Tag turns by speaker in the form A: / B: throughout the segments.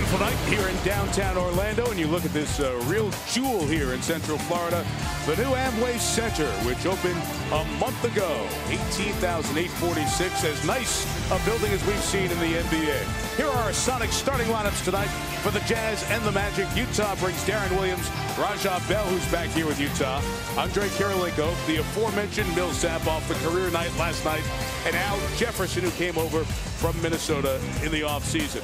A: beautiful night here in downtown Orlando, and you look at this real jewel here in Central Florida, the new Amway Center, which opened a month ago. 18,846, as nice a building as we've seen in the NBA. Here are our Sonic starting lineups tonight for the Jazz and the Magic. Utah brings Darren Williams, Raja Bell, who's back here with Utah, Andre Kirilenko, the aforementioned Millsap off the career night last night, and Al Jefferson, who came over from Minnesota in the offseason.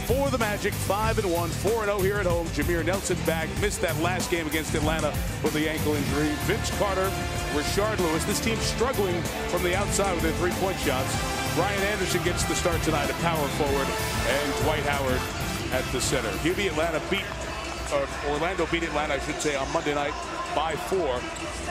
A: For the Magic, 5-1, 4-0 here at home. Jameer Nelson back, missed that last game against Atlanta with the ankle injury. Vince Carter, Rashard Lewis. This team struggling from the outside with their three-point shots. Brian Anderson gets the start tonight at power forward, and Dwight Howard at the center. Orlando beat Atlanta, I should say, on Monday night by 4.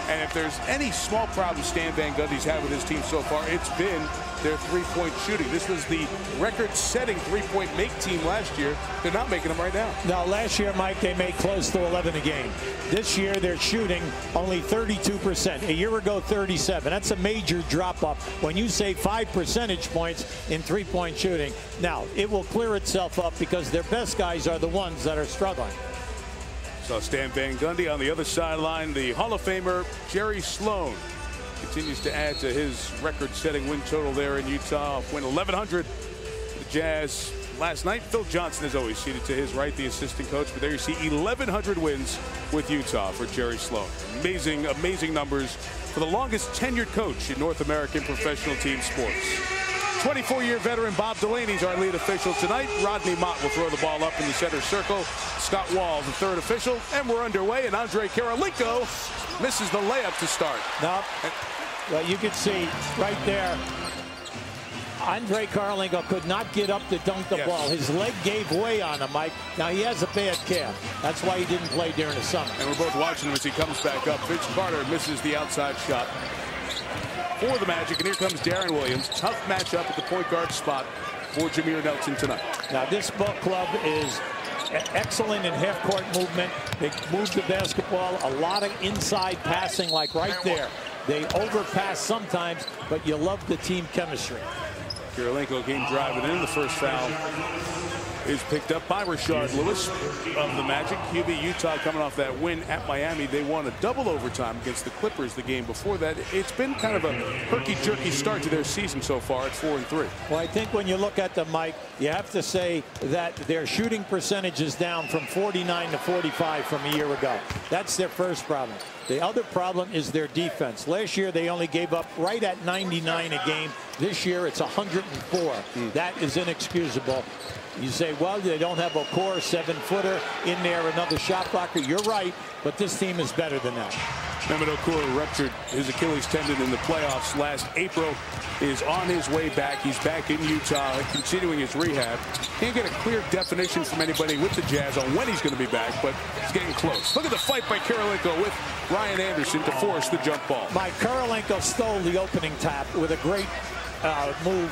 A: And if there's any small problem Stan Van Gundy's had with his team so far, it's been their three-point shooting. This was the record-setting three-point make team last year. They're not making them right now.
B: Now, last year, Mike, they made close to 11 a game. This year, they're shooting only 32%. A year ago, 37. That's a major drop-off when you save 5 percentage points in three-point shooting. Now, it will clear itself up because their best guys are the ones that are struggling.
A: So Stan Van Gundy on the other sideline. The Hall of Famer Jerry Sloan continues to add to his record-setting win total there in Utah. Win 1,100. The Jazz last night. Phil Johnson is always seated to his right, the assistant coach. But there you see 1,100 wins with Utah for Jerry Sloan. Amazing, amazing numbers for the longest tenured coach in North American professional team sports. 24-year veteran Bob Delaney's our lead official tonight. Rodney Mott will throw the ball up in the center circle. Scott Wall, the third official. And we're underway, and Andre Kirilenko misses the layup to start.
B: Now, well, you can see right there, Andre Kirilenko could not get up to dunk the ball. His leg gave way on him, Mike. Now, he has a bad calf. That's why he didn't play during the summer.
A: And we're both watching him as he comes back up. Vince Carter misses the outside shot for the Magic, and here comes Darren Williams. Tough matchup at the point guard spot for Jameer Nelson tonight.
B: Now, this ball club is excellent in half-court movement. They move the basketball, a lot of inside passing, like right there. They overpass sometimes, but you love the team chemistry.
A: Kirilenko came driving in. The first foul is picked up by Rashard Lewis of the Magic. Utah coming off that win at Miami. They won a double overtime against the Clippers the game before that. It's been kind of a herky-jerky start to their season so far at 4-3.
B: Well, I think when you look at them, Mike, you have to say that their shooting percentage is down from 49 to 45 from a year ago. That's their first problem. The other problem is their defense. Last year, they only gave up right at 99 a game. This year, it's 104. That is inexcusable. You say, well, they don't have a core 7-footer in there, another shot blocker. You're right, but this team is better than that.
A: Mehmet Okur ruptured his Achilles tendon in the playoffs last April. Is on his way back. He's back in Utah, continuing his rehab. Can't get a clear definition from anybody with the Jazz on when he's going to be back, but it's getting close. Look at the fight by Kirilenko with Ryan Anderson to force the jump ball.
B: Kirilenko stole the opening tap with a great move.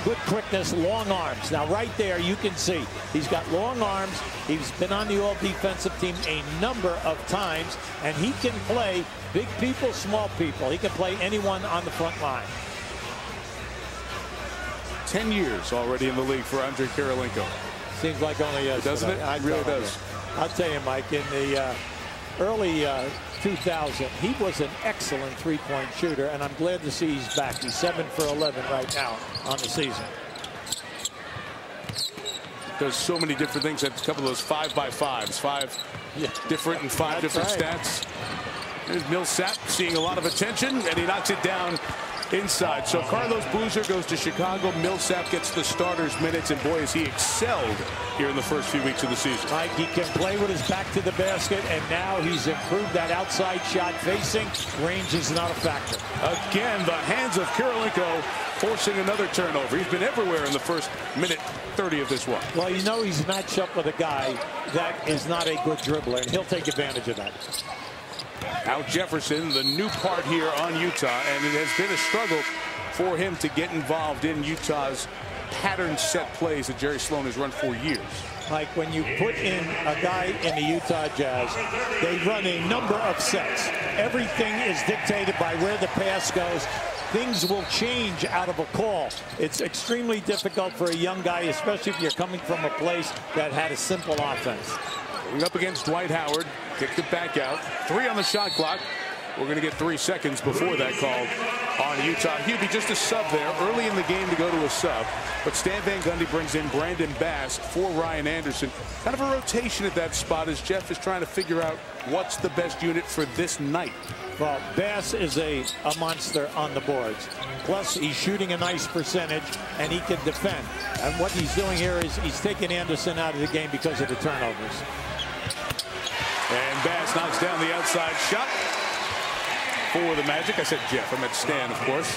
B: Good quickness, long arms. Now, right there, you can see he's got long arms. He's been on the all-defensive team a number of times, and he can play big people, small people. He can play anyone on the front line.
A: 10 years already in the league for Andre Kirilenko.
B: Seems like only yesterday.
A: Doesn't it? It really does.
B: I'll tell you, Mike, in the early 2000, he was an excellent three-point shooter, and I'm glad to see he's back. He's 7 for 11 right now on the season.
A: Does so many different things. Had a couple of those 5x5s, 5 different and 5 different stats. There's Millsap seeing a lot of attention, and he knocks it down inside. So Carlos Boozer goes to Chicago. Millsap gets the starters minutes, and boy, has he excelled here in the first few weeks of the season.
B: Mike, he can play with his back to the basket, and now he's improved that outside shot facing. Range is not a factor.
A: Again, the hands of Kirilenko forcing another turnover. He's been everywhere in the first minute 30 of this one.
B: Well, you know he's matched up with a guy that is not a good dribbler, and he'll take advantage of that.
A: Al Jefferson, the new part here on Utah, and it has been a struggle for him to get involved in Utah's pattern set plays that Jerry Sloan has run for years.
B: Mike, when you put in a guy in the Utah Jazz, they run a number of sets. Everything is dictated by where the pass goes. things will change out of a call. It's extremely difficult for a young guy, especially if you're coming from a place that had a simple offense.
A: Going up against Dwight Howard, kicked it back out. 3 on the shot clock. We're going to get 3 seconds before that called on Utah. Hubie, just a sub there early in the game to go to a sub. But Stan Van Gundy brings in Brandon Bass for Ryan Anderson. Kind of a rotation at that spot as Jeff is trying to figure out what's the best unit for this night.
B: Well, Bass is a monster on the boards. Plus, he's shooting a nice percentage, and he can defend. And what he's doing here is he's taking Anderson out of the game because of the turnovers.
A: And Bass knocks down the outside shot for the Magic. I said Jeff. I meant Stan, of course.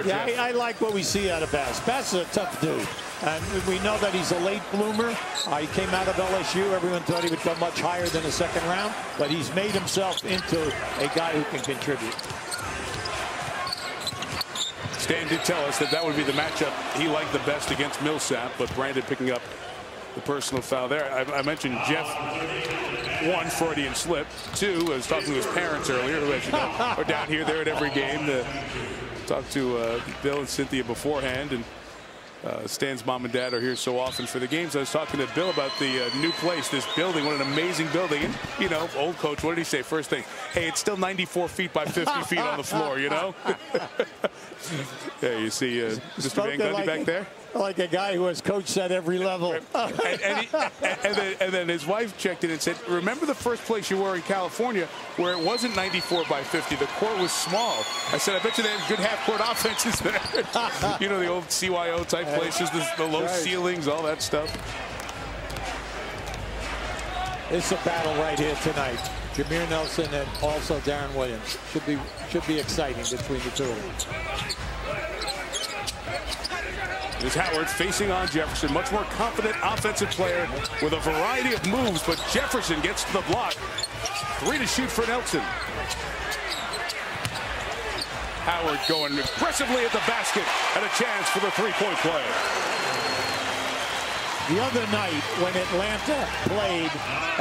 B: Yeah, I like what we see out of Bass. Bass is a tough dude. And we know that he's a late bloomer. He came out of LSU. Everyone thought he would go much higher than the second round. But he's made himself into a guy who can contribute.
A: Stan did tell us that would be the matchup he liked the best against Millsap. But Brandon picking up the personal foul there. I mentioned Jeff. 1, Freudian slip. 2, I was talking to his parents earlier, who, as you know, are down here. They're at every game. Talked to Bill and Cynthia beforehand, and Stan's mom and dad are here so often for the games. I was talking to Bill about the new place, this building. What an amazing building. And, you know, old coach, what did he say? First thing, hey, it's still 94 feet by 50 feet on the floor, you know? Yeah, you see Mr. Van Gundy back there?
B: Like a guy who has coached at every level.
A: and then his wife checked in and said, remember the first place you were in California where it wasn't 94 by 50. The court was small. I said, I bet you they have good half-court offenses there. You know, the old CYO type places, the low ceilings, all that stuff.
B: It's a battle right here tonight. Jameer Nelson and also Darren Williams. Should be exciting between the two of them.
A: Here's Howard facing on Jefferson. Much more confident offensive player with a variety of moves, but Jefferson gets to the block. 3 to shoot for Nelson. Howard going aggressively at the basket and a chance for the 3-point play.
B: The other night when Atlanta played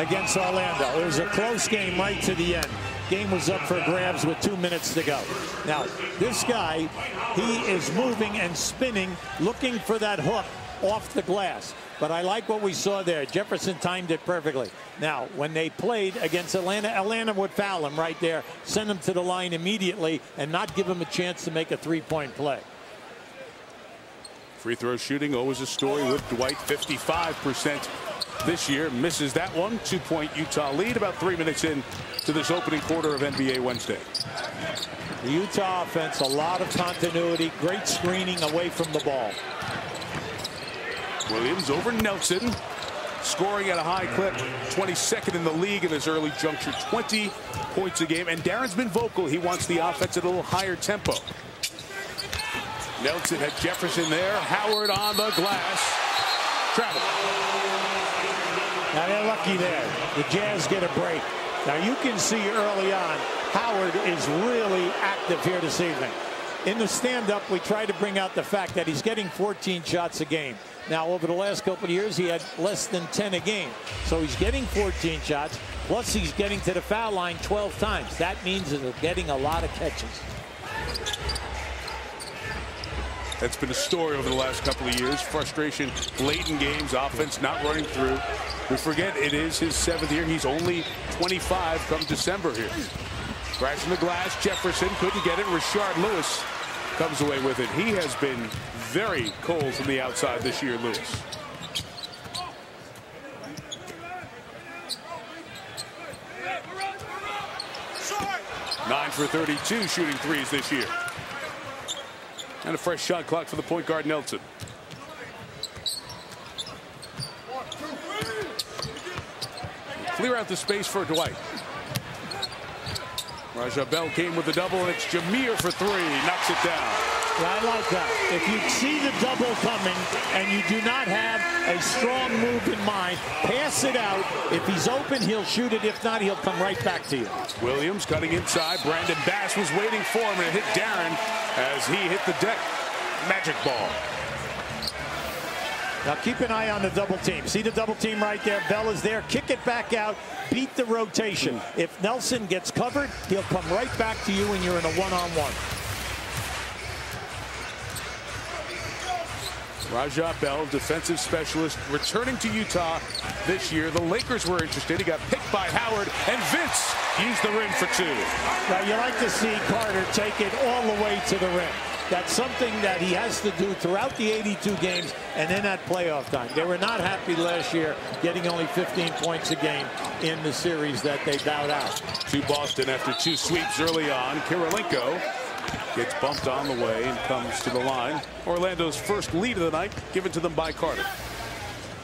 B: against Orlando, it was a close game right to the end. Game was up for grabs with 2 minutes to go. Now, this guy, he is moving and spinning, looking for that hook off the glass. But I like what we saw there. Jefferson timed it perfectly. Now, when they played against Atlanta, Atlanta would foul him right there, send him to the line immediately, and not give him a chance to make a 3-point play.
A: Free throw shooting, always a story with Dwight, 55% this year. Misses that one. 2-point Utah lead, about 3 minutes in to this opening quarter of NBA Wednesday.
B: The Utah offense, a lot of continuity, great screening away from the ball.
A: Williams over Nelson, scoring at a high clip, 22nd in the league in this early juncture, 20 points a game. And Darren's been vocal. He wants the offense at a little higher tempo. Nelson had Jefferson there. Howard on the glass. Travel.
B: Now they're lucky there. The Jazz get a break. Now you can see early on, Howard is really active here this evening. In the stand-up, we try to bring out the fact that he's getting 14 shots a game. Now, over the last couple of years, he had less than 10 a game. So he's getting 14 shots, plus he's getting to the foul line 12 times. That means that they're getting a lot of catches.
A: That's been a story over the last couple of years. Frustration late in games, offense not running through. We forget it is his 7th year. He's only 25 come December here. Crashing the glass, Jefferson couldn't get it. Rashard Lewis comes away with it. He has been very cold from the outside this year, Lewis. Nine for 32 shooting threes this year. And a fresh shot clock for the point guard, Nelson. Clear out the space for Dwight. Raja Bell came with the double, and it's Jameer for 3. Knocks it down.
B: Yeah, I like that. If you see the double coming and you do not have a strong move in mind, pass it out. If he's open, he'll shoot it. If not, he'll come right back to you.
A: Williams cutting inside. Brandon Bass was waiting for him, and it hit Darren as he hit the deck. Magic ball.
B: Now keep an eye on the double team. See the double team right there. Bell is there. Kick it back out. Beat the rotation. If Nelson gets covered, he'll come right back to you and you're in a one-on-one.
A: Raja Bell, defensive specialist, returning to Utah this year. The Lakers were interested. He got picked by Howard, and Vince used the rim for 2.
B: Now, you like to see Carter take it all the way to the rim. That's something that he has to do throughout the 82 games and then at playoff time. They were not happy last year getting only 15 points a game in the series that they bowed out.
A: To Boston after 2 sweeps early on. Kirilenko gets bumped on the way and comes to the line. Orlando's first lead of the night given to them by Carter.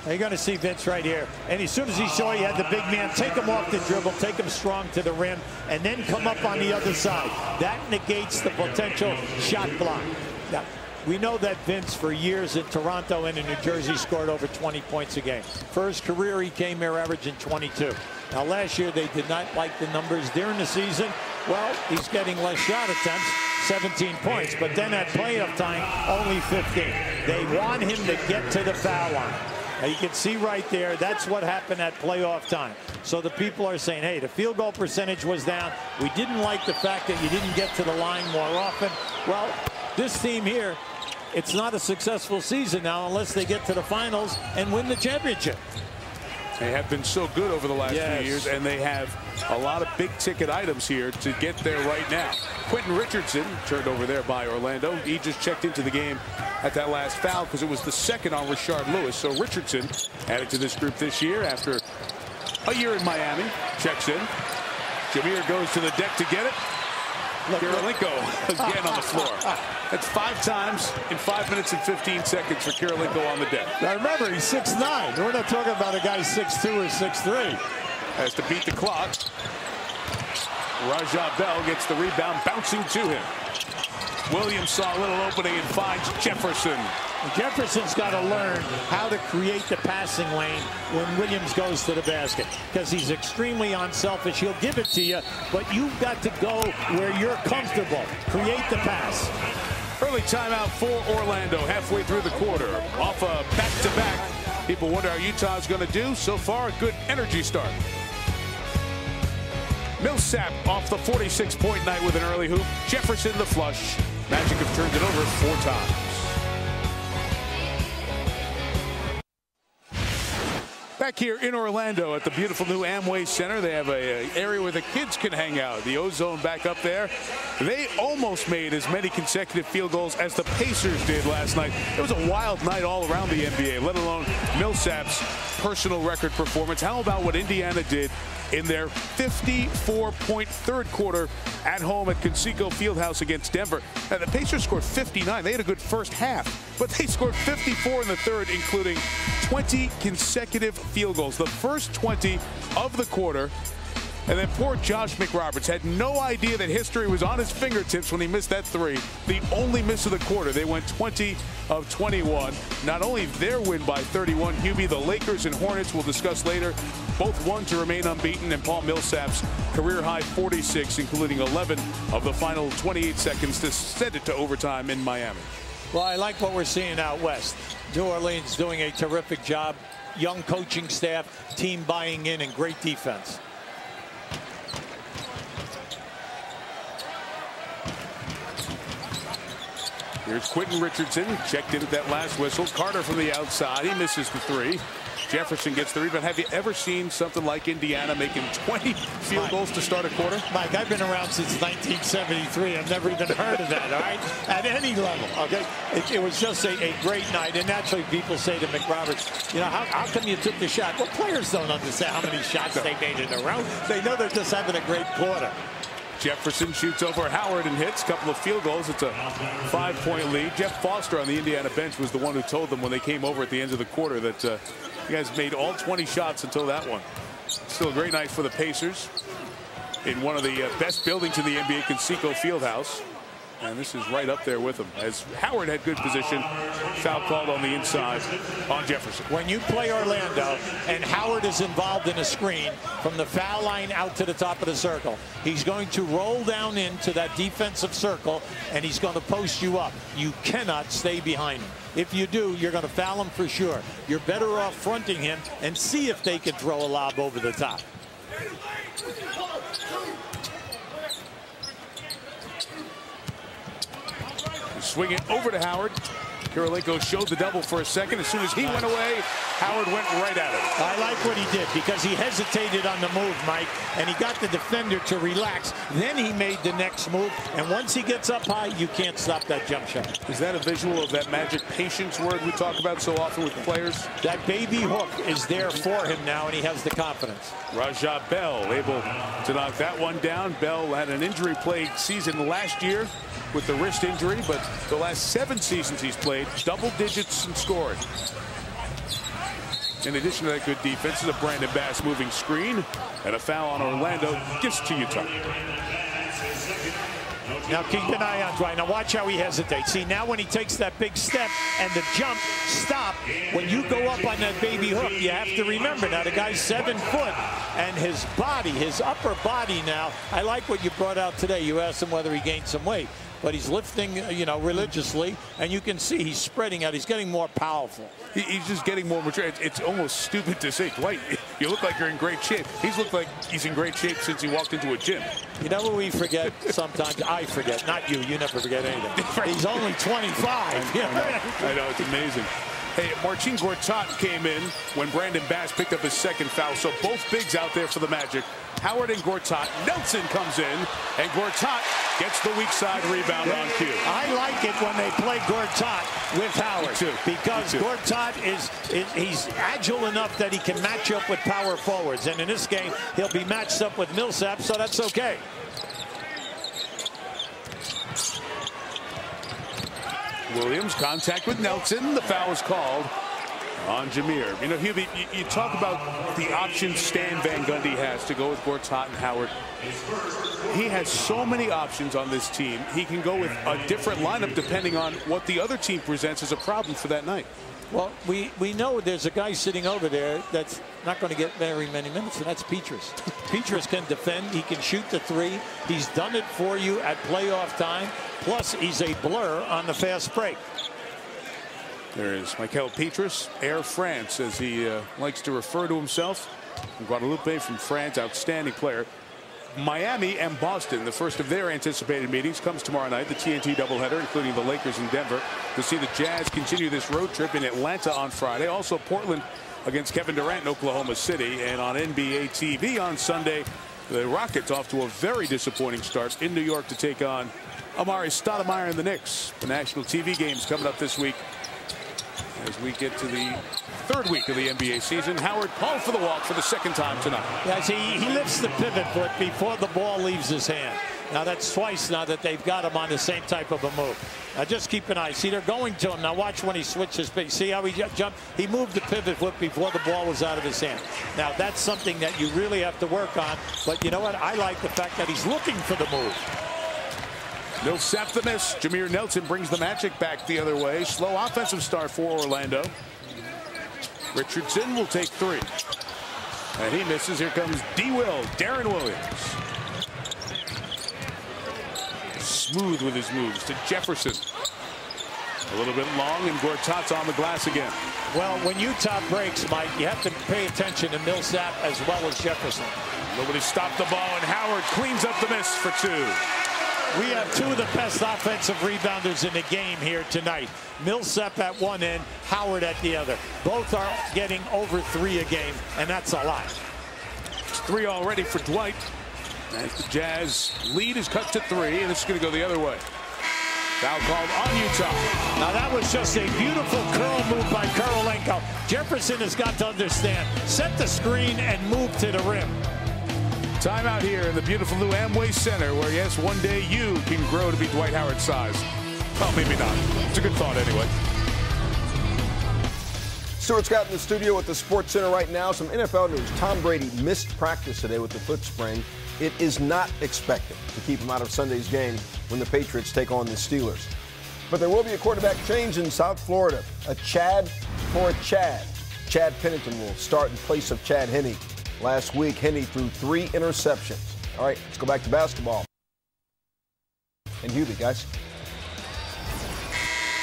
B: Now you're going to see Vince right here. And as soon as he saw he had the big man, take him off the dribble, take him strong to the rim, and then come up on the other side. That negates the potential shot block. Now, we know that Vince, for years in Toronto and in New Jersey, scored over 20 points a game. For his career, he came here averaging 22. Now, last year, they did not like the numbers during the season. Well, he's getting less shot attempts, 17 points. But then at playoff time, only 15. They want him to get to the foul line. Now you can see right there, that's what happened at playoff time. So the people are saying, hey, the field goal percentage was down. We didn't like the fact that you didn't get to the line more often. Well, this team here, it's not a successful season now unless they get to the finals and win the championship.
A: They have been so good over the last few years, and they have a lot of big-ticket items here to get there right now. Quentin Richardson turned over there by Orlando. He just checked into the game at that last foul because it was the second on Rashard Lewis. So Richardson added to this group this year after a year in Miami. Checks in. Jameer goes to the deck to get it. Kirilenko again on the floor. That's 5 times in 5 minutes and 15 seconds for Kirilenko on the deck.
B: Now remember, he's 6'9". We're not talking about a guy 6'2" or 6'3".
A: Has to beat the clock. Raja Bell gets the rebound, bouncing to him. Williams saw a little opening and finds Jefferson.
B: Jefferson's got to learn how to create the passing lane when Williams goes to the basket, because he's extremely unselfish. He'll give it to you, but you've got to go where you're comfortable. Create the pass.
A: Early timeout for Orlando halfway through the quarter. Off a back-to-back. People wonder how Utah's going to do. So far, a good energy start. Millsap off the 46-point night with an early hoop. Jefferson the flush. Magic have turned it over 4 times. Back here in Orlando at the beautiful new Amway Center, they have an area where the kids can hang out. The Ozone back up there. They almost made as many consecutive field goals as the Pacers did last night. It was a wild night all around the NBA, let alone Millsap's personal record performance. How about what Indiana did in their 54-point third quarter at home at Conseco Fieldhouse against Denver? Now, the Pacers scored 59. They had a good first half, but they scored 54 in the third, including 20 consecutive field goals, the first 20 of the quarter. And then poor Josh McRoberts had no idea that history was on his fingertips when he missed that 3. The only miss of the quarter. They went 20 of 21. Not only their win by 31, Hubie, the Lakers and Hornets we'll discuss later, both won to remain unbeaten, and Paul Millsap's career-high 46, including 11 of the final 28 seconds to send it to overtime in Miami.
B: Well, I like what we're seeing out west. New Orleans doing a terrific job. Young coaching staff, team buying in, and great defense.
A: Here's Quentin Richardson, checked in at that last whistle. Carter from the outside, he misses the 3. Jefferson gets the rebound. Have you ever seen something like Indiana making 20 field goals to start a quarter?
B: Mike, I've been around since 1973. I've never even heard of that, all right? At any level, okay? It was just a great night. And naturally, people say to McRoberts, you know, how come you took the shot? Well, players don't understand how many shots they made in a row. They know they're just having a great quarter.
A: Jefferson shoots over Howard and hits a couple of field goals. It's a 5-point lead. Jeff Foster on the Indiana bench was the one who told them when they came over at the end of the quarter that you guys made all 20 shots until that one. Still a great night for the Pacers in one of the best buildings in the NBA, Conseco Fieldhouse. And this is right up there with him, as Howard had good position. Foul called on the inside on Jefferson.
B: When you play Orlando and Howard is involved in a screen from the foul line out to the top of the circle, he's going to roll down into that defensive circle and he's going to post you up. You cannot stay behind him. If you do, you're going to foul him for sure. You're better off fronting him and see if they can throw a lob over the top.
A: Swing it over to Howard. Kirilenko showed the double for a second. As soon as he went away, Howard went right at it.
B: I like what he did because he hesitated on the move, Mike, and he got the defender to relax. Then he made the next move, and once he gets up high, you can't stop that jump shot.
A: Is that a visual of that magic patience word we talk about so often with players?
B: That baby hook is there for him now, and he has the confidence.
A: Raja Bell able to knock that one down. Bell had an injury-plagued season last year with the wrist injury, but the last 7 seasons he's played, double digits in scoring. In addition to that good defense, is a Brandon Bass moving screen, and a foul on Orlando gets to Utah.
B: Now keep an eye on Dwight. Now watch how he hesitates. See, now when he takes that big step and the jump stop, when you go up on that baby hook, you have to remember now the guy's 7 foot, and his body, his upper body now, I like what you brought out today. You asked him whether he gained some weight, but he's lifting, you know, religiously, and you can see he's spreading out. He's getting more powerful.
A: He's just getting more mature. It's almost stupid to say, Dwight, you look like you're in great shape. He's looked like he's in great shape since he walked into a gym.
B: You know what we forget sometimes? I forget, not you. You never forget anything. He's only 25.
A: I know, it's amazing. Hey, Marcin Gortat came in when Brandon Bass picked up his second foul, so both bigs out there for the Magic. Howard and Gortat. Nelson comes in, and Gortat gets the weak side rebound on cue.
B: I like it when they play Gortat with Howard because Gortat he's agile enough that he can match up with power forwards, and in this game he'll be matched up with Millsap, so that's okay.
A: Williams, contact with Nelson. The foul is called on Jameer. You know, Hubie, you talk about the options Stan Van Gundy has to go with Gortat and Howard. He has so many options on this team. He can go with a different lineup depending on what the other team presents as a problem for that night.
B: Well, we know there's a guy sitting over there that's not going to get very many minutes, and that's Petrus. Petrus can defend. He can shoot the 3. He's done it for you at playoff time. Plus, he's a blur on the fast break.
A: There is Michael Petrus, Air France, as he likes to refer to himself. From Guadeloupe, from France, outstanding player. Miami and Boston, the first of their anticipated meetings, comes tomorrow night, the TNT doubleheader, including the Lakers in Denver, to see the Jazz continue this road trip in Atlanta on Friday. Also, Portland against Kevin Durant in Oklahoma City. And on NBA TV on Sunday, the Rockets off to a very disappointing start in New York to take on Amari Stoudemire and the Knicks. The national TV games coming up this week as we get to the 3rd week of the NBA season. Howard called for the walk for the 2nd time tonight.
B: Yes, he lifts the pivot foot before the ball leaves his hand. Now that's twice now that they've got him on the same type of a move. Now just keep an eye. See, they're going to him. Now watch when he switches. See how he jumped? He moved the pivot foot before the ball was out of his hand. Now that's something that you really have to work on. But you know what? I like the fact that he's looking for the move.
A: Millsap the miss. Jameer Nelson brings the Magic back the other way. Slow offensive start for Orlando. Richardson will take 3. And he misses. Here comes D-Will, Darren Williams. Smooth with his moves to Jefferson. A little bit long, and Gortat's on the glass again.
B: Well, when Utah breaks, Mike, you have to pay attention to Millsap as well as Jefferson.
A: Nobody stopped the ball, and Howard cleans up the miss for 2.
B: We have 2 of the best offensive rebounders in the game here tonight. Millsap at one end, Howard at the other. Both are getting over 3 a game, and that's a lot.
A: 3 already for Dwight. As the Jazz lead is cut to 3, and it's going to go the other way. Foul called on Utah.
B: Now that was just a beautiful curl move by Kirilenko. Jefferson has got to understand, set the screen and move to the rim.
A: Timeout here in the beautiful new Amway Center, where, yes, one day you can grow to be Dwight Howard's size. Well, maybe not. It's a good thought anyway.
C: Stuart Scott in the studio with the Sports Center right now. Some NFL news. Tom Brady missed practice today with the foot sprain. It is not expected to keep him out of Sunday's game when the Patriots take on the Steelers. But there will be a quarterback change in South Florida. A Chad for a Chad. Chad Pennington will start in place of Chad Henne. Last week, Henne threw 3 interceptions. All right, let's go back to basketball. And Hubie, guys.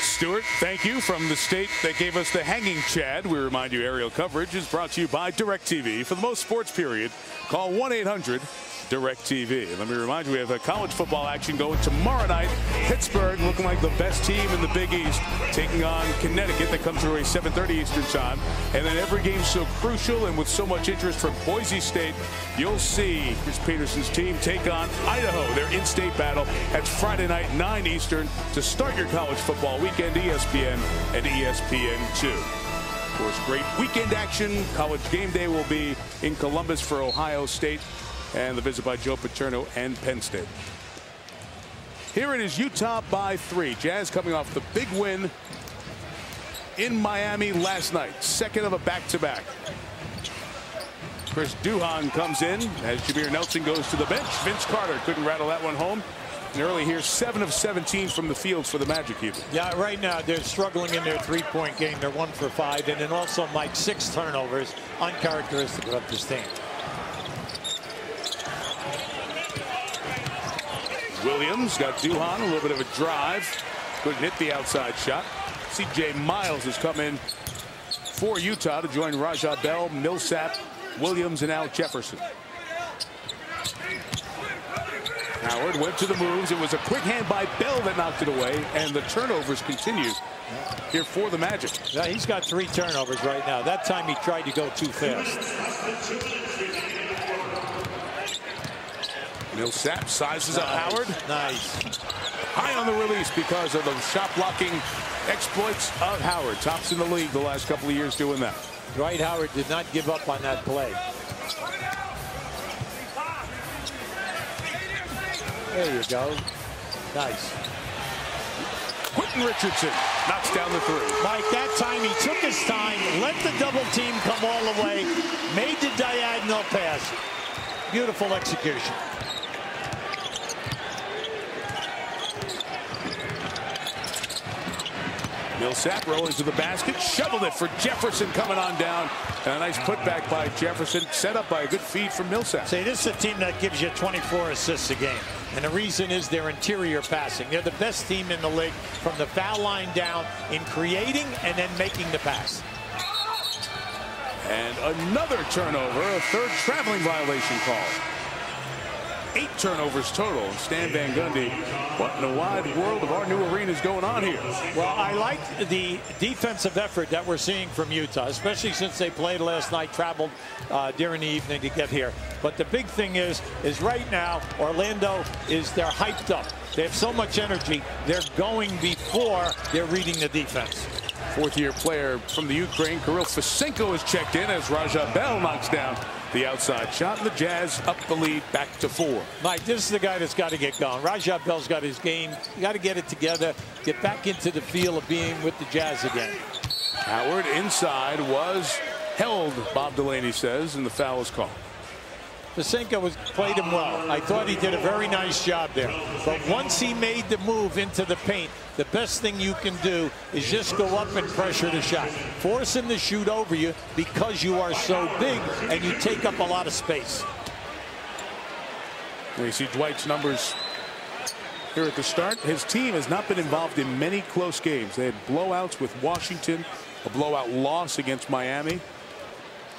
A: Stuart, thank you. From the state that gave us the hanging Chad, we remind you aerial coverage is brought to you by DirecTV. For the most sports period, call 1-800 DirecTV. Let me remind you, we have a college football action going tomorrow night. Pittsburgh looking like the best team in the Big East, taking on Connecticut. That comes through a 7:30 Eastern time. And then every game so crucial and with so much interest from Boise State, you'll see Chris Peterson's team take on Idaho, their in-state battle. That's Friday night, 9 Eastern, to start your college football weekend, ESPN and ESPN2. Of course, great weekend action. College game day will be in Columbus for Ohio State, and the visit by Joe Paterno and Penn State. Here it is, Utah by 3. Jazz coming off the big win in Miami last night. Second of a back-to-back. Chris Duhon comes in as Jameer Nelson goes to the bench. Vince Carter couldn't rattle that one home. And early here, 7 of 17 from the field for the Magic even. Yeah, right now they're struggling in their three-point game. They're 1 for 5. And then also, Mike, 6 turnovers, uncharacteristic of this team. Williams got Duhon, a little bit of a drive. Couldn't hit the outside shot. C.J. Miles has come in for Utah to join Raja Bell, Millsap, Williams, and Al Jefferson. Howard went to the moves. It was a quick hand by Bell that knocked it away, and the turnovers continue here for the Magic. Yeah, he's got 3 turnovers right now. That time he tried to go too fast. Millsap sizes up Howard. Nice. High on the release because of the shot blocking exploits of Howard. Tops in the league the last couple of years doing that. Dwight Howard did not give up on that play. There you go. Nice. Quentin Richardson knocks down the 3. Mike, that time he took his time, let the double team come all the way, made the diagonal pass. Beautiful execution. Millsap rolling to the basket, shoveled it for Jefferson coming on down. And a nice putback by Jefferson, set up by a good feed from Millsap. See, this is a team that gives you 24 assists a game. And the reason is their interior passing. They're the best team in the league from the foul line down in creating and then making the pass. And another turnover, a 3rd traveling violation call. 8 turnovers total. Stan Van Gundy, what in the wide world of our new arena is going on here? Well, I like the defensive effort that we're seeing from Utah, especially since they played last night, traveled during the evening to get here. But the big thing is right now, Orlando they're hyped up. They have so much energy. They're going before they're reading the defense. 4th-year player from the Ukraine, Kirill Fesenko, is checked in as Raja Bell knocks down the outside shot, and the Jazz up the lead back to 4. Mike, this is the guy that's got to get going. Raja Bell's got his game. You got to get it together, get back into the feel of being with the Jazz again. Howard inside was held, Bob Delaney says, and the foul is called. Fesenko played him well. I thought he did a very nice job there. But once he made the move into the paint, the best thing you can do is just go up and pressure the shot. Force him to shoot over you because you are so big and you take up a lot of space. We see Dwight's numbers here at the start. His team has not been involved in many close games. They had blowouts with Washington, a blowout loss against Miami.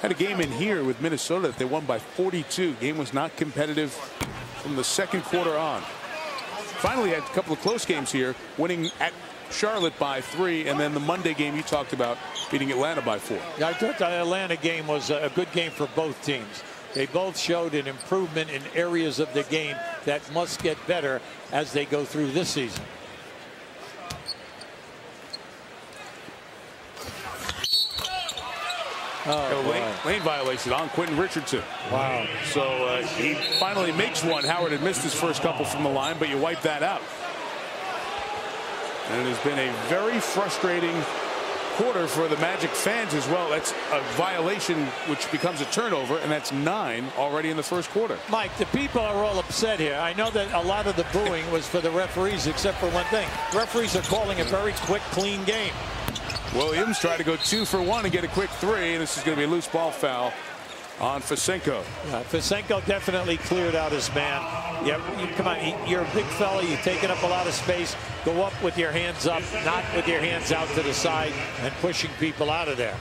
A: Had a game in here with Minnesota that they won by 42. Game was not competitive from the 2nd quarter on. Finally had a couple of close games here, winning at Charlotte by 3, and then the Monday game you talked about, beating Atlanta by 4. Yeah, I thought the Atlanta game was a good game for both teams. They both showed an improvement in areas of the game that must get better as they go through this season. Lane violation on Quentin Richardson. Wow. So he finally makes one. Howard had missed his first couple from the line, but you wipe that out. And it has been a very frustrating quarter for the Magic fans as well. That's a violation which becomes a turnover, and that's 9 already in the first quarter. Mike, the people are all upset here. I know that a lot of the booing was for the referees, except for one thing. Referees are calling a very quick, clean game. Williams tried to go 2 for 1 and get a quick 3, and this is going to be a loose ball foul on Fesenko.
B: Fesenko definitely cleared out his man. Yeah, come on, you're a big fella. You're taking up a lot of space. Go up with your hands up, not with your hands out to the side and pushing people out of there.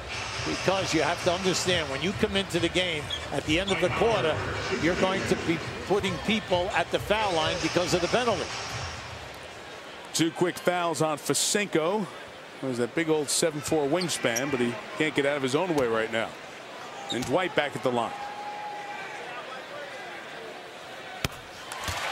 B: Because you have to understand, when you come into the game at the end of the quarter, you're going to be putting people at the foul line because of the penalty.
A: 2 quick fouls on Fesenko. There's that big old 7'4" wingspan, but he can't get out of his own way right now. And Dwight back at the line.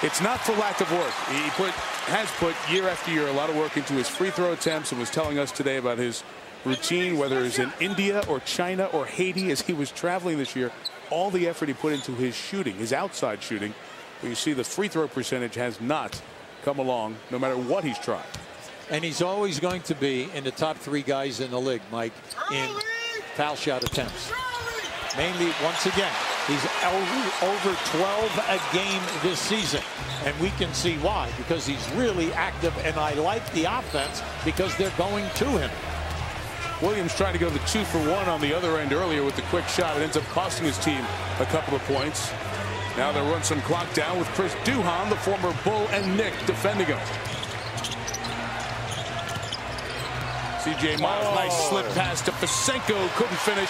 A: It's not for lack of work. He has put year after year a lot of work into his free throw attempts, and was telling us today about his routine, whether it's in India or China or Haiti as he was traveling this year, all the effort he put into his shooting, his outside shooting. But you see the free throw percentage has not come along no matter what he's tried.
B: And he's always going to be in the top 3 guys in the league, Mike, in foul shot attempts. Mainly, once again, he's over 12 a game this season. And we can see why, because he's really active, and I like the offense because they're going to him.
A: Williams trying to go the 2 for 1 on the other end earlier with the quick shot. It ends up costing his team a couple of points. Now they'll run some clock down with Chris Duhon, the former Bull, and Nick defending him. C.J. Miles, nice slip pass to Fesenko, couldn't finish.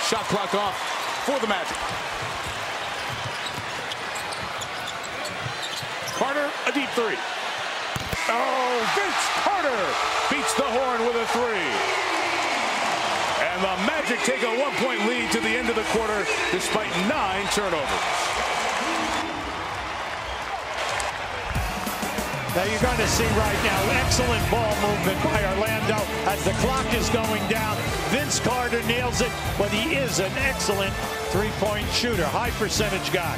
A: Shot clock off for the Magic. Carter, a deep 3. Oh, Vince Carter beats the horn with a 3. And the Magic take a 1-point lead to the end of the quarter despite 9 turnovers.
B: Now you're going to see right now excellent ball movement by Orlando as the clock is going down. Vince Carter nails it, but he is an excellent three-point shooter, high percentage guy.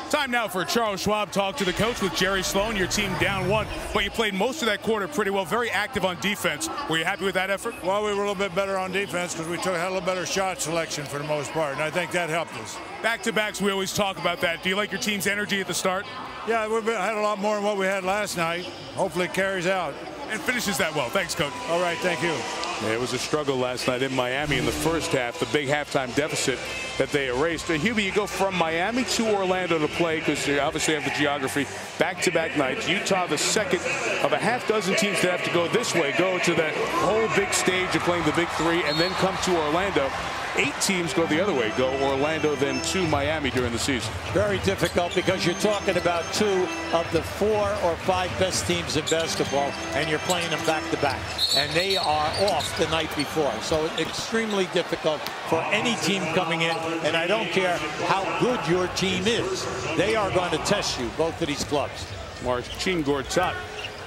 A: Time now for Charles Schwab Talk to the Coach with Jerry Sloan. Your team down 1, but you played most of that quarter pretty well, very active on defense. Were you happy with that effort?
D: Well, we were a little bit better on defense because we had a little better shot selection for the most part, and I think that helped us.
A: Back-to-backs, we always talk about that. Do you like your team's energy at the start?
D: Yeah, we had a lot more than what we had last night. Hopefully it carries out.
A: And finishes that well. Thanks, Coach.
D: All right, thank you.
A: Yeah, it was a struggle last night in Miami in the first half, the big halftime deficit that they erased. Hubie, you go from Miami to Orlando to play because you obviously have the geography. Back-to-back nights. Utah, the second of a half dozen teams that have to go this way, go to that whole big stage of playing the Big 3, and then come to Orlando. 8 teams go the other way, go Orlando, then to Miami during the season.
B: Very difficult because you're talking about 2 of the 4 or 5 best teams in basketball, and you're playing them back-to-back. And they are off the night before. So extremely difficult for any team coming in, and I don't care how good your team is. They are going to test you, both of these clubs.
A: Marcin Gortat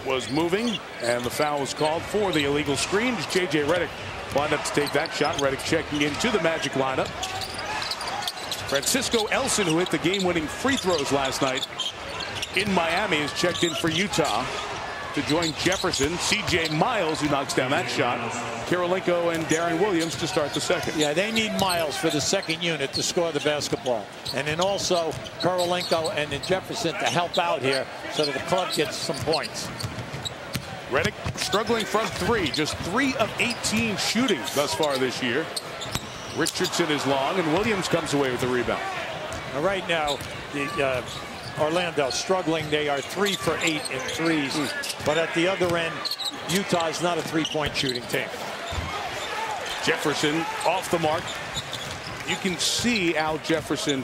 A: was moving, and the foul was called for the illegal screen. J.J. Redick wound up to take that shot. Redick checking into the Magic lineup. Francisco Elson, who hit the game-winning free throws last night in Miami, is checked in for Utah to join Jefferson. C.J. Miles, who knocks down that shot. Kirilenko and Darren Williams to start the second.
B: Yeah, they need Miles for the second unit to score the basketball. And then also Kirilenko and then Jefferson to help out here so that the club gets some points.
A: Redick struggling from 3, just 3 of 18 shooting thus far this year. Richardson is long, and Williams comes away with the rebound.
B: Now, right now, Orlando struggling. They are 3 for 8 in threes. But at the other end, Utah is not a three-point shooting team.
A: Jefferson off the mark. You can see Al Jefferson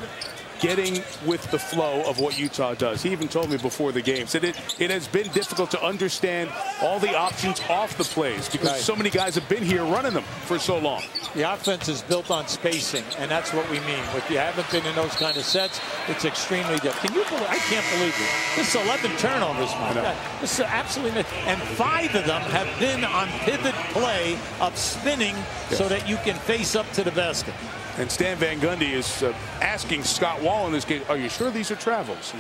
A: getting with the flow of what Utah does. He even told me before the game, said it has been difficult to understand all the options off the plays because so many guys have been here running them for so long.
B: The offense is built on spacing, and that's what we mean. If you haven't been in those kind of sets, it's extremely difficult. Can you believe? I can't believe it. This is 11 turnovers, my God. This is absolutely, and 5 of them have been on pivot play of spinning so that you can face up to the basket.
A: And Stan Van Gundy is asking Scott Wall in this game, are you sure these are travels?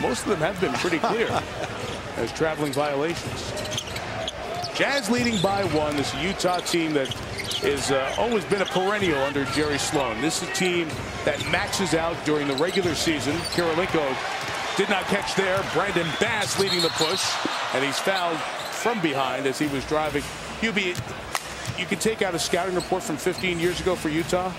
A: Most of them have been pretty clear as traveling violations. Jazz leading by 1. This Utah team that has always been a perennial under Jerry Sloan. This is a team that maxes out during the regular season. Kirilenko did not catch there. Brandon Bass leading the push, and he's fouled from behind as he was driving. Hubie, you can take out a scouting report from 15 years ago for Utah,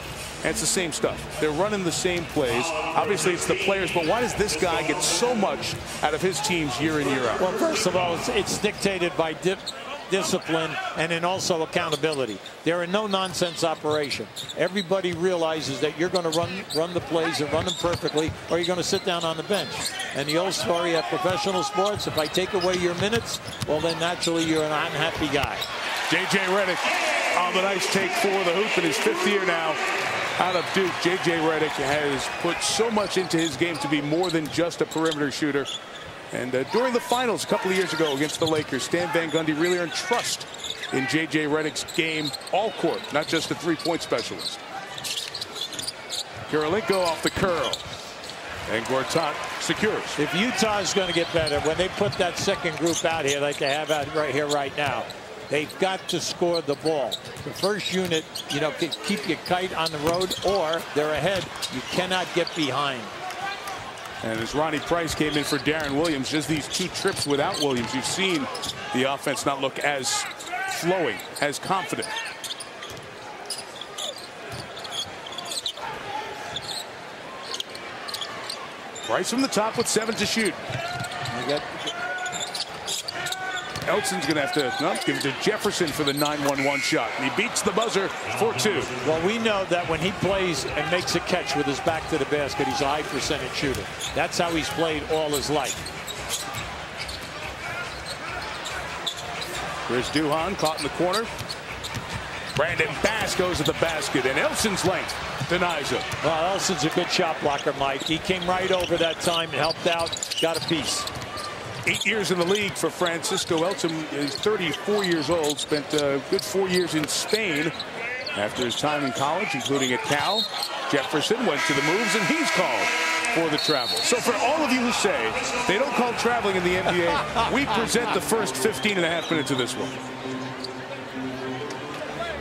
A: and it's the same stuff. They're running the same plays. Obviously, it's the players, but why does this guy get so much out of his teams year in, year out?
B: Well, first of all, it's dictated by discipline and then also accountability. They're a no-nonsense operation. Everybody realizes that you're going to run the plays and run them perfectly, or you're going to sit down on the bench. And the old story at professional sports, if I take away your minutes, well, then naturally you're an unhappy guy.
A: J.J. Redick on the nice take for the hoop in his 5th year now out of Duke. J.J. Redick has put so much into his game to be more than just a perimeter shooter. And during the finals a couple of years ago against the Lakers, Stan Van Gundy really earned trust in J.J. Redick's game all court, not just a three-point specialist. Kirilenko off the curl. And Gortat secures.
B: If Utah is going to get better, when they put that second group out here like they have out right here right now, they've got to score the ball. The first unit, you know, can keep your kite on the road, or they're ahead. You cannot get behind.
A: And as Ronnie Price came in for Darren Williams, just these 2 trips without Williams, you've seen the offense not look as flowing, as confident. Price from the top with 7 to shoot. Elson's going to have to give it to Jefferson for the 9-1-1 shot. And he beats the buzzer for 2.
B: Well, we know that when he plays and makes a catch with his back to the basket, he's a high percentage shooter. That's how he's played all his life.
A: Chris Duhon caught in the corner. Brandon Bass goes at the basket, and Elson's length denies him.
B: Well, Elson's a good shot blocker, Mike. He came right over that time and helped out, got a piece.
A: 8 years in the league for Francisco Elson. Is 34 years old, spent a good 4 years in Spain after his time in college, including at Cal. Jefferson went to the moves, and he's called for the travel. So for all of you who say they don't call traveling in the NBA, we present the first 15.5 minutes of this one.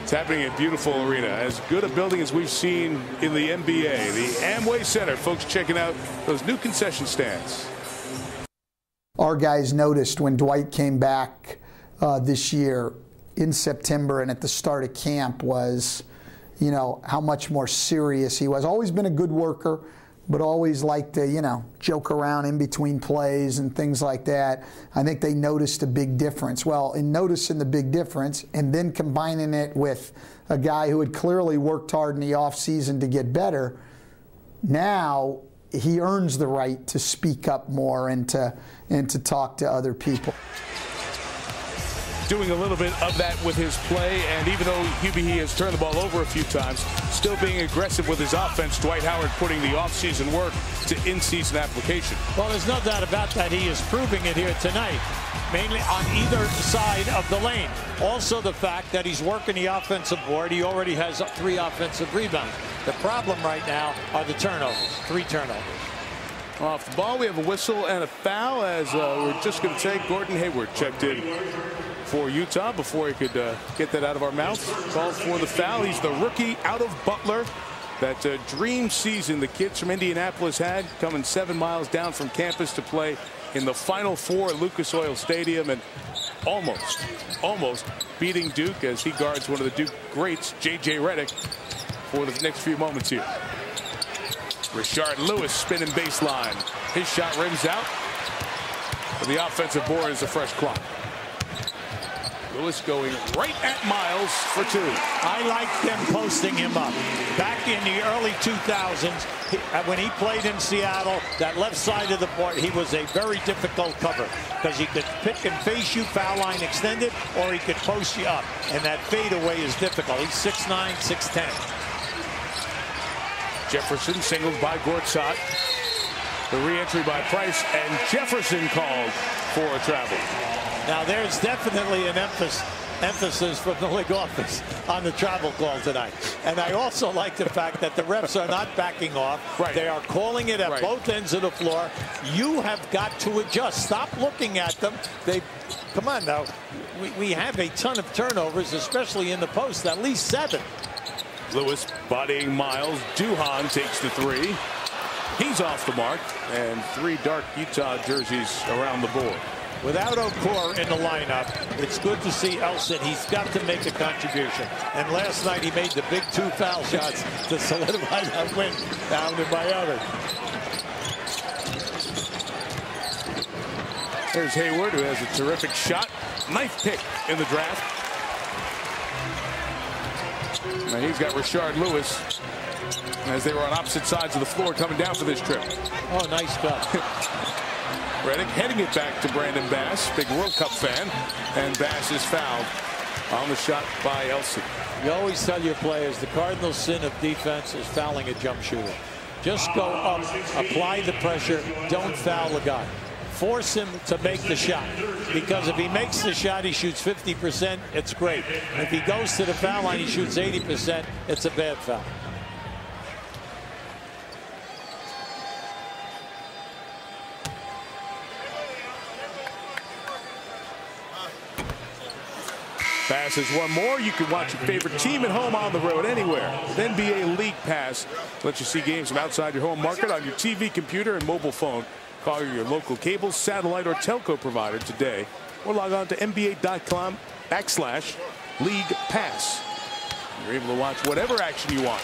A: It's happening at beautiful arena, as good a building as we've seen in the NBA. The Amway Center, folks checking out those new concession stands.
E: Our guys noticed when Dwight came back this year in September and at the start of camp was, you know, how much more serious he was. Always been a good worker, but always liked to, you know, joke around in between plays and things like that. I think they noticed a big difference. Well, in noticing the big difference and then combining it with a guy who had clearly worked hard in the offseason to get better, now he earns the right to speak up more and to talk to other people.
A: Doing a little bit of that with his play, and even though Hubie has turned the ball over a few times, still being aggressive with his offense. Dwight Howard putting the offseason work to in-season application.
B: Well, there's no doubt about that. He is proving it here tonight, mainly on either side of the lane. Also the fact that he's working the offensive board. He already has 3 offensive rebounds. The problem right now are the turnovers, 3 turnovers.
A: Off the ball, we have a whistle and a foul, as we're just going to take Gordon Hayward checked in for Utah before he could get that out of our mouths. Called for the foul. He's the rookie out of Butler. That dream season the kids from Indianapolis had, coming 7 miles down from campus to play in the Final Four at Lucas Oil Stadium, and almost beating Duke as he guards one of the Duke greats, J.J. Redick, for the next few moments here. Rashard Lewis spinning baseline. His shot rims out. But the offensive board is a fresh clock. Lewis going right at Miles for 2.
B: I like them posting him up. Back in the early 2000s, when he played in Seattle, that left side of the court, he was a very difficult cover because he could pick and face you, foul line extended, or he could post you up. And that fadeaway is difficult. He's 6'9", 6'10".
A: Jefferson singled by Gortat. The re-entry by Price, and Jefferson called for a travel.
B: Now there's definitely an emphasis from the league office on the travel call tonight. And I also like the fact that the refs are not backing off.
A: Right.
B: They are calling it at both ends of the floor. You have got to adjust. Stop looking at them. Come on now. We have a ton of turnovers, especially in the post, at least 7.
A: Lewis bodying Miles. Duhon takes the 3. He's off the mark, and 3 dark Utah jerseys around the board.
B: Without Okor in the lineup, it's good to see Elson. He's got to make a contribution. And last night he made the big 2 foul shots to solidify that win down in Miami.
A: There's Hayward, who has a terrific shot. Knife pick in the draft. Now he's got Rashard Lewis as they were on opposite sides of the floor coming down for this trip.
B: Oh, nice cut.
A: Redick heading it back to Brandon Bass, big World Cup fan, and Bass is fouled on the shot by Elson.
B: You always tell your players the cardinal sin of defense is fouling a jump shooter. Just go up, apply the pressure, don't foul the guy. Force him to make the shot, because if he makes the shot, he shoots 50%, it's great. If he goes to the foul line, he shoots 80%, it's a bad foul.
A: Pass is one more. You can watch your favorite team at home on the road anywhere. With NBA League Pass lets you see games from outside your home market on your TV, computer, and mobile phone. Call your local cable, satellite, or telco provider today, or log on to NBA.com/League Pass. You're able to watch whatever action you want.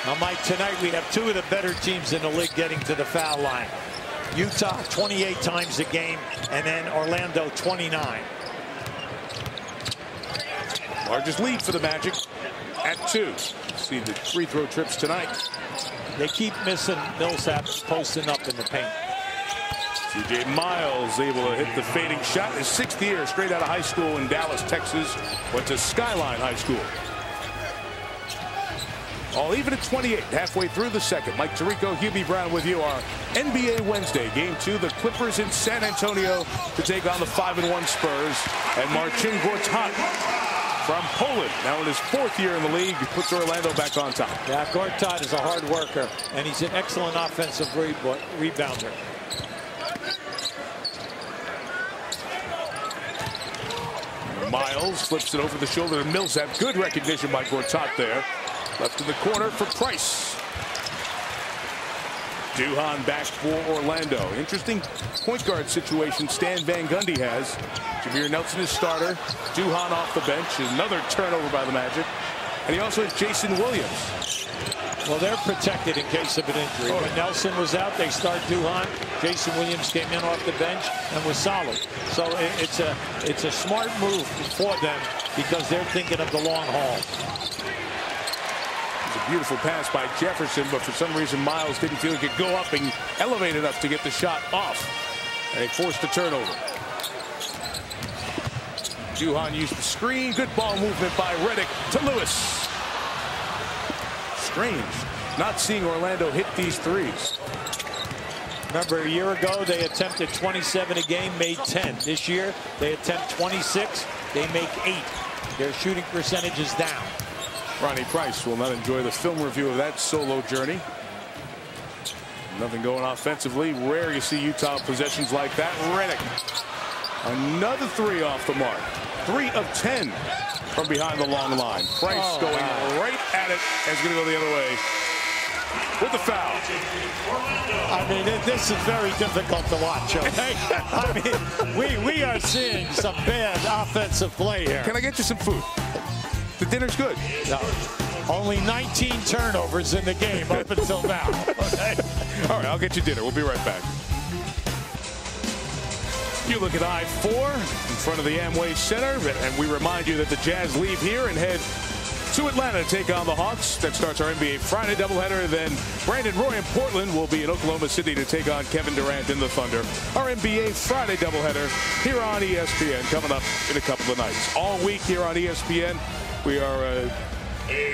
B: Now, Mike, tonight we have 2 of the better teams in the league getting to the foul line. Utah 28 times a game, and then Orlando 29.
A: Largest lead for the Magic at 2. See the free throw trips tonight.
B: They keep missing Millsap posting up in the paint.
A: C.J. Miles able to hit the fading shot. His 6th year straight out of high school in Dallas, Texas. Went to Skyline High School. All even at 28, halfway through the second. Mike Tirico, Hubie Brown with you. Our NBA Wednesday, Game 2. The Clippers in San Antonio to take on the 5-1 Spurs. And Marcin Gortat from Poland, now in his 4th year in the league, puts Orlando back on top.
B: Yeah, Gortat is a hard worker, and he's an excellent offensive rebounder.
A: Miles flips it over the shoulder to Millsap. Good recognition by Gortat there. Left in the corner for Price. Duhan back for Orlando. Interesting point guard situation Stan Van Gundy has. Jameer Nelson is starter. Duhan off the bench. Another turnover by the Magic. And he also has Jason Williams.
B: Well, they're protected in case of an injury. When Nelson was out, they start Duhan. Jason Williams came in off the bench and was solid. So it's a smart move for them because they're thinking of the long haul.
A: A beautiful pass by Jefferson, but for some reason Miles didn't feel he could go up and elevate enough to get the shot off. And they forced a turnover. Duhan used the screen. Good ball movement by Redick to Lewis. Strange not seeing Orlando hit these threes.
B: Remember, a year ago they attempted 27 a game, made 10. This year they attempt 26, they make 8. Their shooting percentage is down.
A: Ronnie Price will not enjoy the film review of that solo journey. Nothing going offensively. Rare you see Utah possessions like that. Redick. Another 3 off the mark. 3 of 10 from behind the long line. Price going right at it. And it's going to go the other way with the foul.
B: I mean, this is very difficult to watch, okay? I mean, we are seeing some bad offensive play here.
A: Can I get you some food? The dinner's good.
B: No. Only 19 turnovers in the game up until now. Okay.
A: All right, I'll get you dinner. We'll be right back. You look at I-4 in front of the Amway Center, and we remind you that the Jazz leave here and head to Atlanta to take on the Hawks. That starts our NBA Friday doubleheader. Then Brandon Roy in Portland will be in Oklahoma City to take on Kevin Durant in the Thunder. Our NBA Friday doubleheader here on ESPN coming up in a couple of nights. All week here on ESPN, we are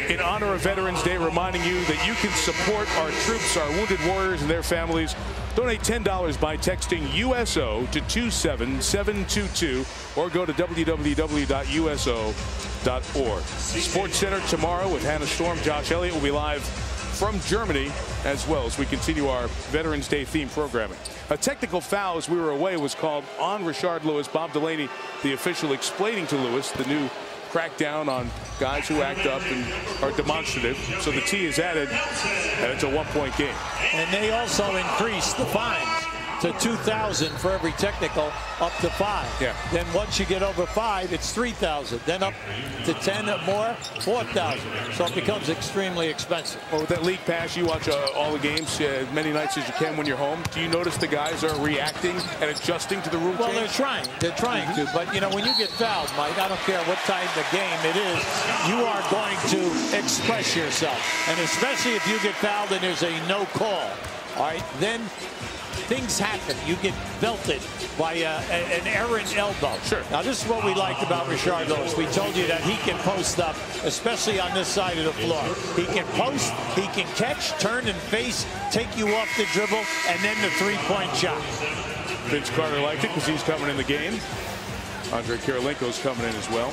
A: in honor of Veterans Day, reminding you that you can support our troops, our wounded warriors and their families. Donate $10 by texting USO to 27722 or go to www.uso.org. Sports Center tomorrow with Hannah Storm. Josh Elliott will be live from Germany as well as we continue our Veterans Day themed programming. A technical foul as we were away was called on Rashard Lewis. Bob Delaney, the official, explaining to Lewis the new crack down on guys who act up and are demonstrative. So the T is added, and it's a 1-point game.
B: And they also increased the fines to 2,000 for every technical, up to 5.
A: Yeah.
B: Then once you get over 5, it's 3,000. Then up to 10 or more, 4,000. So it becomes extremely expensive.
A: Well, with that league pass, you watch all the games as many nights as you can when you're home. Do you notice the guys are reacting and adjusting to the rule
B: Well,
A: change?
B: they're trying. They're trying to. But, you know, when you get fouled, Mike, I don't care what time of the game it is, you are going to express yourself. And especially if you get fouled and there's a no call, all right, then things happen. You get belted by an errant elbow.
A: Sure.
B: Now, this is what we liked about Rashard Lewis. We told you that he can post up, especially on this side of the floor. He can post, he can catch, turn and face, take you off the dribble, and then the three-point shot.
A: Vince Carter liked it because he's coming in the game. Andre Kirilenko's coming in as well.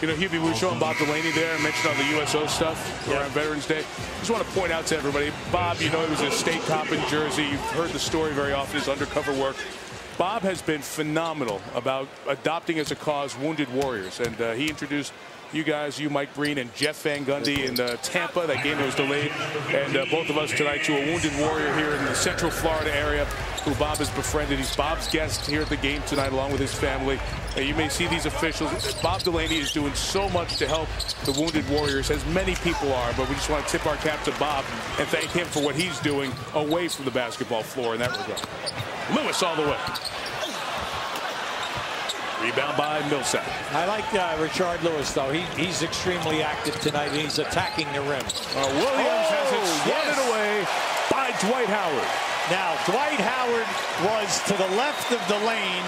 A: You know, Hubie, we were showing Bob Delaney there. I mentioned on the USO stuff around Veterans Day. Just want to point out to everybody, Bob, you know, he was a state cop in Jersey. You've heard the story very often, his undercover work. Bob has been phenomenal about adopting as a cause wounded warriors. And he introduced you guys, you, Mike Breen, and Jeff Van Gundy in Tampa, that game that was delayed. And both of us tonight to a wounded warrior here in the Central Florida area who Bob has befriended. He's Bob's guest here at the game tonight along with his family. You may see these officials. Bob Delaney is doing so much to help the wounded warriors, as many people are, but we just want to tip our cap to Bob and thank him for what he's doing away from the basketball floor in that regard. Lewis all the way. Rebound by Millsap.
B: I like Rashard Lewis, though. He's extremely active tonight, and he's attacking the rim.
A: Williams has it swatted away by Dwight Howard.
B: Now, Dwight Howard was to the left of the lane,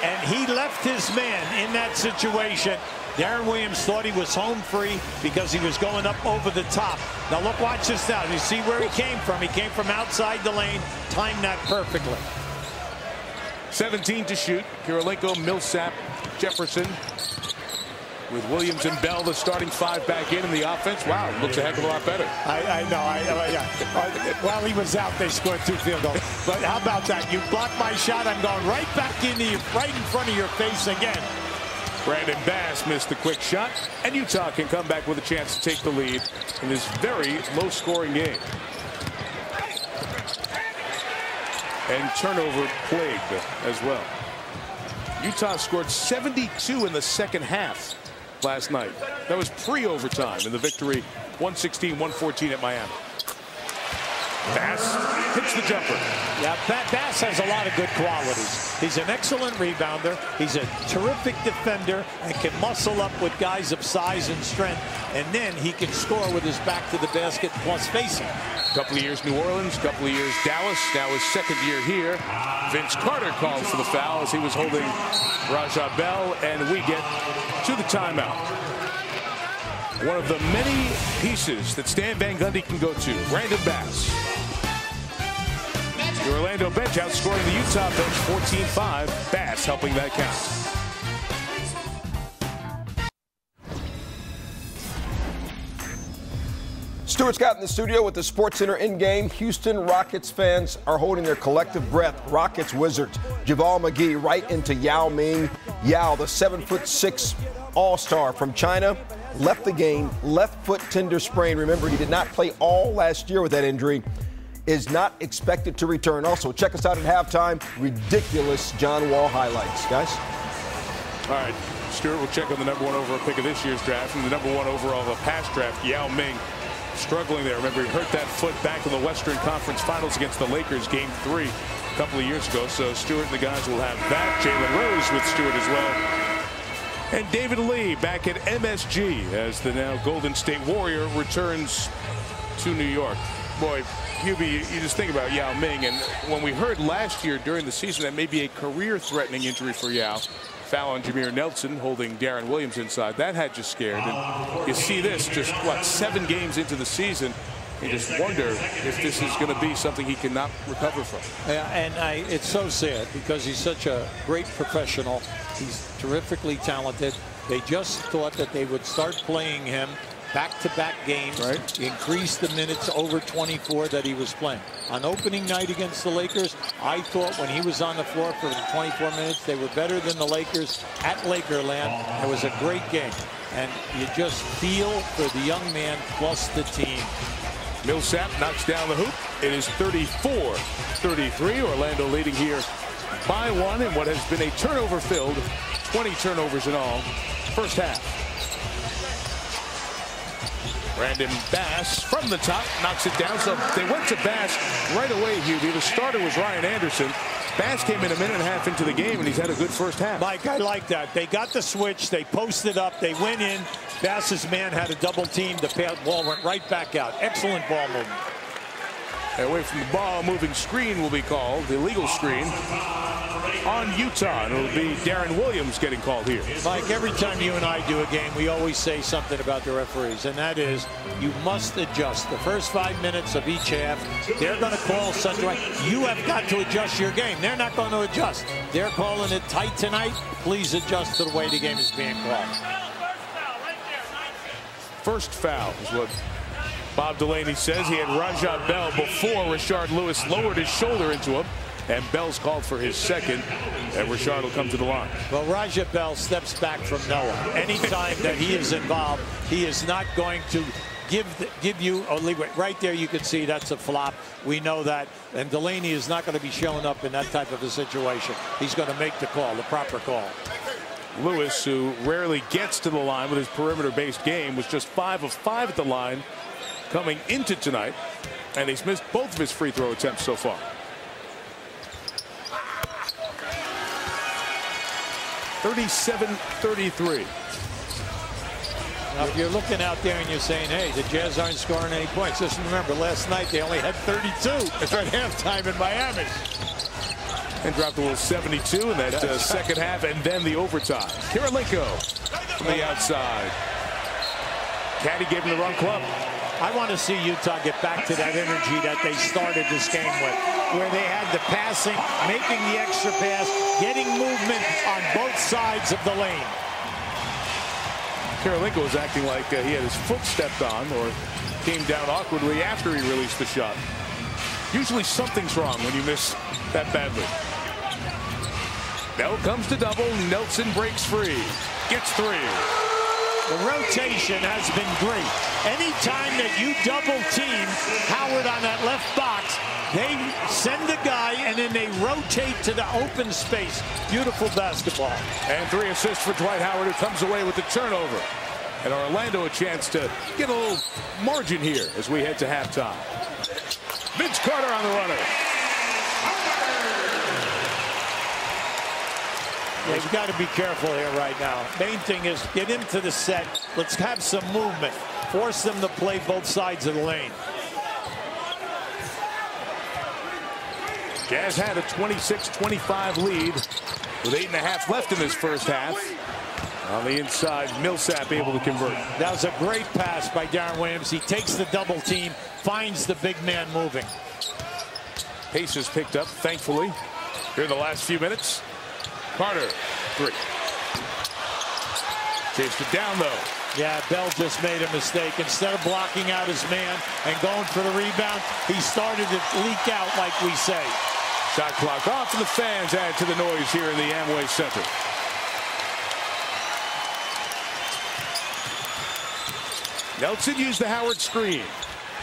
B: and he left his man in that situation. Darren Williams thought he was home free because he was going up over the top. Now, look, watch this now. You see where he came from. He came from outside the lane, timed that perfectly.
A: 17 to shoot. Kirilenko, Millsap, Jefferson. With Williams and Bell, the starting 5 back in the offense. Wow, looks a heck of a lot better.
B: I know. While he was out, they scored 2 field goals. But how about that? You blocked my shot. I'm going right back into you, right in front of your face again.
A: Brandon Bass missed the quick shot, and Utah can come back with a chance to take the lead in this very low-scoring game. And turnover plagued as well. Utah scored 72 in the second half last night. That was pre-overtime in the victory, 116-114 at Miami. Bass hits the jumper.
B: Yeah, Bass has a lot of good qualities. He's an excellent rebounder. He's a terrific defender and can muscle up with guys of size and strength. And then he can score with his back to the basket plus facing.
A: Couple of years New Orleans, couple of years Dallas. Now his second year here. Vince Carter called for the foul as he was holding Raja Bell, and we get to the timeout. One of the many pieces that Stan Van Gundy can go to, Brandon Bass. The Orlando bench outscoring the Utah bench 14-5. Bass helping that count.
C: Stuart Scott in the studio with the SportsCenter in-game. Houston Rockets fans are holding their collective breath. Rockets Wizards. Javal McGee right into Yao Ming. Yao, the 7'6" all-star from China, left the game, left foot tender sprain. Remember, he did not play all last year with that injury. Is not expected to return. Also, check us out at halftime. Ridiculous John Wall highlights, guys.
A: All right, Stuart will check on the #1 overall pick of this year's draft and the #1 overall of the past draft, Yao Ming. Struggling there. Remember, he hurt that foot back in the Western Conference Finals against the Lakers, Game 3 a couple of years ago. So Stewart and the guys will have that. Jalen Rose with Stewart as well. And David Lee back at MSG as the now Golden State Warrior returns to New York. Boy, Hubie, you just think about Yao Ming. And when we heard last year during the season that may be a career-threatening injury for Yao, foul on Jameer Nelson holding Darren Williams inside. That had you scared. And you see this just, 7 games into the season. You just wonder if this is going to be something he cannot recover from.
B: Yeah, and it's so sad because he's such a great professional. He's terrifically talented. They just thought that they would start playing him back-to-back games,
A: right,
B: increased the minutes over 24 that he was playing. On opening night against the Lakers, I thought when he was on the floor for the 24 minutes, they were better than the Lakers at Lakerland. It was a great game. And you just feel for the young man plus the team.
A: Millsap knocks down the hoop. It is 34-33. Orlando leading here by 1 in what has been a turnover-filled 20 turnovers in all first half. Brandon Bass from the top knocks it down. So they went to Bass right away, Hubie. The starter was Ryan Anderson. Bass came in a minute and a half into the game, and he's had a good first half.
B: Mike, I like that. They got the switch. They posted up. They went in. Bass's man had a double team. The ball went right back out. Excellent ball movement.
A: Away from the ball, moving screen will be called. The illegal screen on Utah. And it'll be Darren Williams getting called here.
B: Mike, every time you and I do a game, we always say something about the referees, and that is you must adjust. The first 5 minutes of each half, they're going to call something. You have got to adjust your game. They're not going to adjust. They're calling it tight tonight. Please adjust to the way the game is being called.
A: First foul is what Bob Delaney says. He had Raja Bell before Rashard Lewis lowered his shoulder into him. And Bell's called for his second. And Rashard will come to the line.
B: Well, Raja Bell steps back from Noah. Anytime that he is involved, he is not going to give you a leeway. Right there, you can see that's a flop. We know that. And Delaney is not going to be showing up in that type of a situation. He's going to make the call, the proper call.
A: Lewis, who rarely gets to the line with his perimeter-based game, was just 5 of 5 at the line coming into tonight. And he's missed both of his free throw attempts so far. 37-33.
B: Now, if you're looking out there and you're saying, hey, the Jazz aren't scoring any points, just remember, last night they only had 32 at halftime in Miami.
A: And dropped a little 72 in that second half, and then the overtime. Kirilenko from the outside. Caddy gave him the wrong club.
B: I want to see Utah get back to that energy that they started this game with, where they had the passing, making the extra pass, getting movement on both sides of the lane.
A: Kirilenko was acting like he had his foot stepped on or came down awkwardly after he released the shot. Usually something's wrong when you miss that badly. Bell comes to double. Nelson breaks free. Gets 3.
B: The rotation has been great. Anytime that you double team Howard on that left box, they send the guy and then they rotate to the open space. Beautiful basketball.
A: And 3 assists for Dwight Howard, who comes away with the turnover. And Orlando a chance to get a little margin here as we head to halftime. Vince Carter on the runner.
B: Yeah, you've got to be careful here right now. Main thing is get into the set. Let's have some movement. Force them to play both sides of the lane.
A: Jazz had a 26-25 lead with 8.5 left in this first half. On the inside, Millsap able to convert.
B: That was a great pass by Darren Williams. He takes the double team, finds the big man moving.
A: Pace is picked up, thankfully, here in the last few minutes. Carter, 3. Chased it down, though.
B: Yeah, Bell just made a mistake. Instead of blocking out his man and going for the rebound, he started to leak out, like we say.
A: Shot clock off, and the fans add to the noise here in the Amway Center. Nelson used the Howard screen.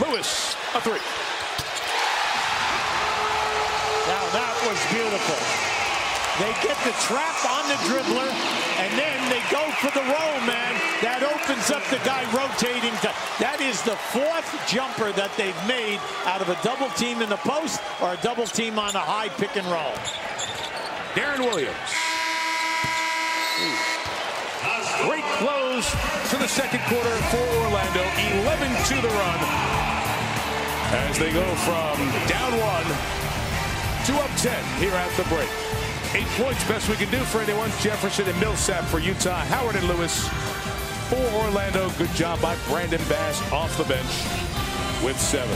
A: Lewis, a 3.
B: Now that was beautiful. They get the trap on the dribbler, and then they go for the roll, man. That opens up the guy rotating. That is the 4th jumper that they've made out of a double team in the post or a double team on a high pick and roll.
A: Darren Williams. Great close to the second quarter for Orlando. 11 to the run as they go from down 1 to up 10 here at the break. 8 points, best we can do for anyone. Jefferson and Millsap for Utah. Howard and Lewis for Orlando. Good job by Brandon Bass off the bench with 7.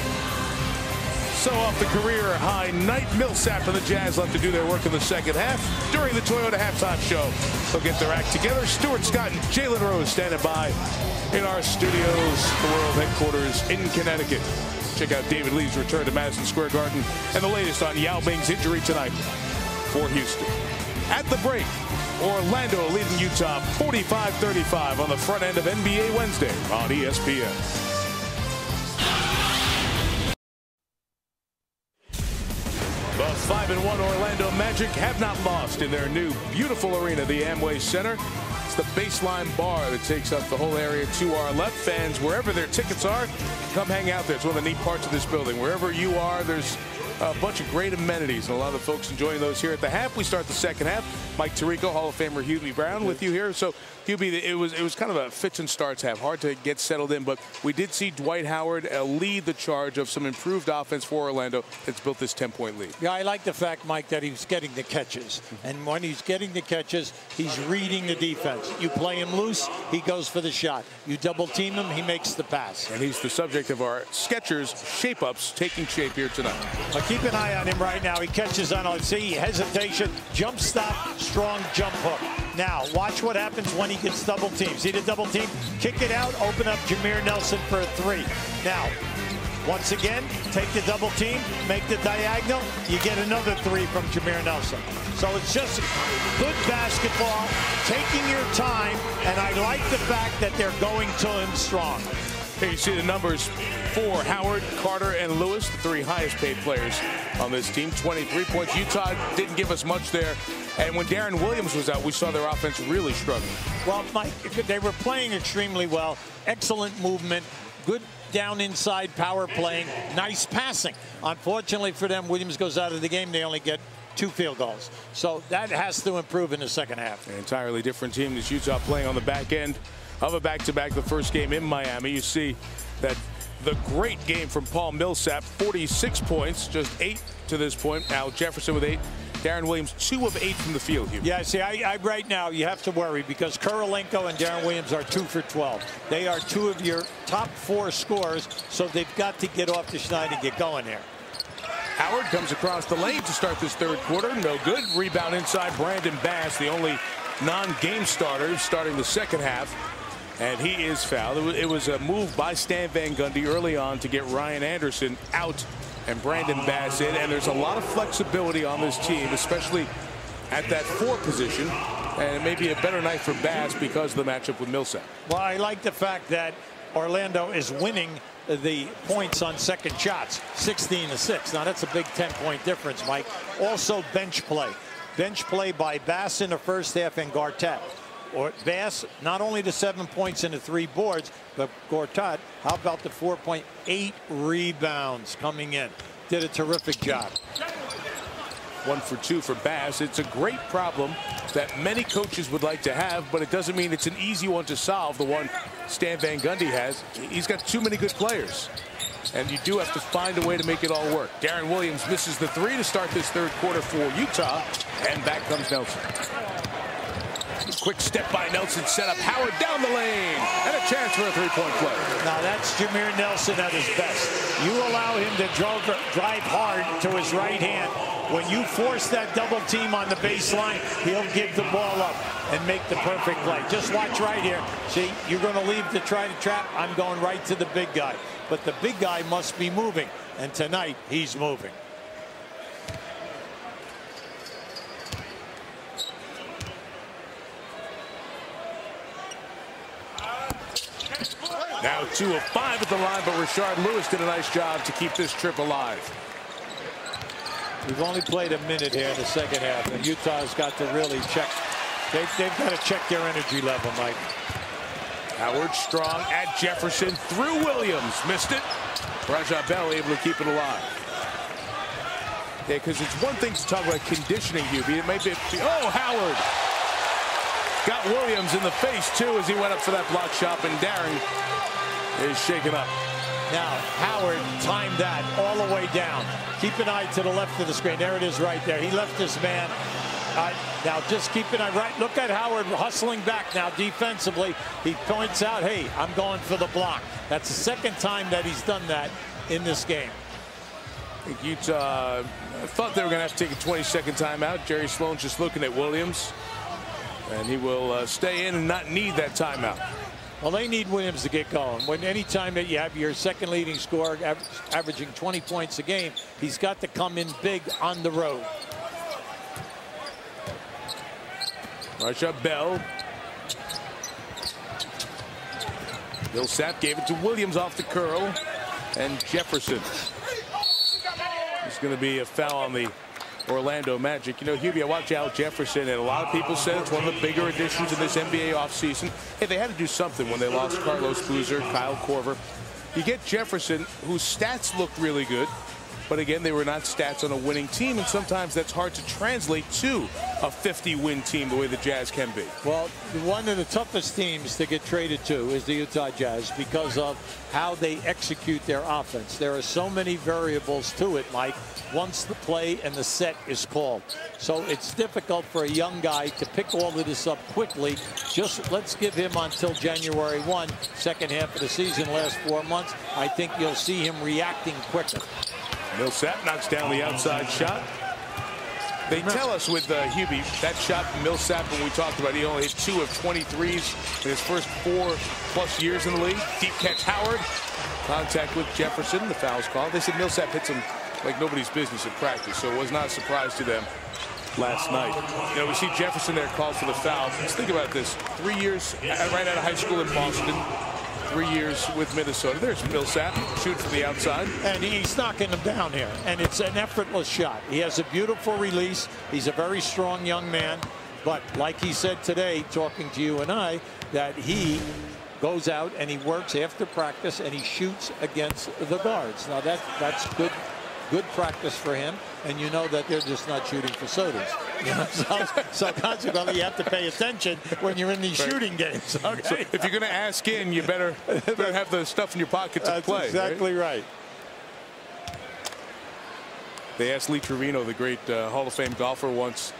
A: So off the career high night, Millsap and the Jazz left to do their work in the second half. During the Toyota halftime show, they'll get their act together. Stuart Scott and Jalen Rose standing by in our studios, the world headquarters in Connecticut. Check out David Lee's return to Madison Square Garden and the latest on Yao Ming's injury tonight for Houston. At the break, Orlando leading Utah 45-35 on the front end of NBA Wednesday on ESPN. The 5-1 Orlando Magic have not lost in their new beautiful arena, the Amway Center. It's the baseline bar that takes up the whole area to our left. Fans, wherever their tickets are, come hang out there. It's one of the neat parts of this building. Wherever you are, there's a bunch of great amenities, and a lot of the folks enjoying those here at the half. We start the second half. Mike Tirico, Hall of Famer Hubie Brown with you here. So, Hubie, it was kind of a fits and starts half. Hard to get settled in, but we did see Dwight Howard lead the charge of some improved offense for Orlando that's built this 10-point lead.
B: Yeah, I like the fact, Mike, that he's getting the catches. And when he's getting the catches, he's reading the defense. You play him loose, he goes for the shot. You double team him, he makes the pass.
A: And he's the subject of our Skechers shape-ups taking shape here tonight.
B: But keep an eye on him right now. He catches on, see, hesitation, jump stop, strong jump hook. Now, watch what happens when he gets double teamed. See the double team? Kick it out, open up Jameer Nelson for a three. Now, once again, take the double team, make the diagonal, you get another three from Jameer Nelson. So it's just good basketball, taking your time, and I like the fact that they're going to him strong.
A: Here you see the numbers for Howard, Carter, and Lewis, the three highest paid players on this team. 23 points. Utah didn't give us much there. And when Darren Williams was out, we saw their offense really struggling.
B: Well, Mike, they were playing extremely well. Excellent movement. Good down inside power playing. Nice passing. Unfortunately for them, Williams goes out of the game. They only get 2 field goals. So that has to improve in the second half.
A: An entirely different team this Utah playing on the back end of a back-to-back, the first game in Miami. You see that the great game from Paul Millsap, 46 points, just 8 to this point. Al Jefferson with 8. Darren Williams, 2 of 8 from the field here.
B: Yeah, see, I right now you have to worry because Kurylenko and Darren Williams are 2 for 12. They are 2 of your top 4 scorers, so they've got to get off the schneid and get going there.
A: Howard comes across the lane to start this third quarter. No good. Rebound inside. Brandon Bass, the only non-game starter, starting the second half. And he is fouled. It was a move by Stan Van Gundy early on to get Ryan Anderson out and Brandon Bass in. And there's a lot of flexibility on this team, especially at that 4 position. And it may be a better night for Bass because of the matchup with Millsap.
B: Well, I like the fact that Orlando is winning the points on second shots, 16-6. Now, that's a big 10-point difference, Mike. Also, bench play. Bench play by Bass in the first half and Gortat. Or Bass, not only the 7 points and the 3 boards, but Gortat, how about the 4.8 rebounds coming in? Did a terrific job.
A: 1 for 2 for Bass. It's a great problem that many coaches would like to have, but it doesn't mean it's an easy one to solve, the one Stan Van Gundy has. He's got too many good players, and you do have to find a way to make it all work. Darren Williams misses the 3 to start this third quarter for Utah, and back comes Nelson. Quick step by Nelson, set up Howard down the lane, and a chance for a 3-point play.
B: Now that's Jameer Nelson at his best. You allow him to drive hard to his right hand. When you force that double team on the baseline, he'll give the ball up and make the perfect play. Just watch right here. See, you're going to leave to try to trap. I'm going right to the big guy. But the big guy must be moving, and tonight he's moving.
A: Now 2 of 5 at the line, but Rashard Lewis did a nice job to keep this trip alive.
B: We've only played a minute here in the second half, and Utah's got to really check. They've got to check their energy level, Mike.
A: Howard strong at Jefferson through Williams. Missed it. Raja Bell able to keep it alive. Yeah, because it's one thing to talk about conditioning, Hubie. It may be, oh, Howard. Got Williams in the face, too, as he went up for that block shot, and Darren is shaken up.
B: Now, Howard timed that all the way down. Keep an eye to the left of the screen. There it is right there. He left his man. Now, just keep an eye right. Look at Howard hustling back now defensively. He points out, hey, I'm going for the block. That's the second time that he's done that in this game.
A: I think Utah thought they were going to have to take a 20-second timeout. Jerry Sloan's just looking at Williams. And he will stay in and not need that timeout.
B: Well, they need Williams to get going. Anytime that you have your second leading scorer averaging 20 points a game, he's got to come in big on the road.
A: Raja Bell. Millsap gave it to Williams off the curl. And Jefferson. It's going to be a foul on the Orlando Magic. You know, Hubie, I watch Al Jefferson, and a lot of people said it's one of the bigger additions in this NBA offseason. Hey, they had to do something when they lost Carlos Boozer, Kyle Korver. You get Jefferson, whose stats looked really good, but again, they were not stats on a winning team, and sometimes that's hard to translate to a 50-win team the way the Jazz can be.
B: Well, one of the toughest teams to get traded to is the Utah Jazz because of how they execute their offense. There are so many variables to it, Mike, once the play and the set is called. So it's difficult for a young guy to pick all of this up quickly. Just let's give him until January 1, second half of the season, last 4 months. I think you'll see him reacting quicker.
A: Millsap knocks down the outside shot. They tell us with Hubie, that shot from Millsap, when we talked about, he only hit 2 of 23s in his first 4+ years in the league. Deep catch, Howard. Contact with Jefferson. The foul's called. They said Millsap hits him like nobody's business in practice, so it was not a surprise to them last night. You know, we see Jefferson there called for the foul. Let's think about this. 3 years right out of high school in Boston. 3 years with Minnesota. There's Millsap, shoot from the outside.
B: And he's knocking them down here. And it's an effortless shot. He has a beautiful release. He's a very strong young man. But like he said today, talking to you and I, that he goes out and he works after practice and he shoots against the guards. Now that's good practice for him. And you know that they're just not shooting for sodas. You know? So consequently, you have to pay attention when you're in these shooting games. Okay?
A: So if you're going to ask in, you better have the stuff in your pocket to play.
B: That's exactly right.
A: They asked Lee Trevino, the great Hall of Fame golfer, once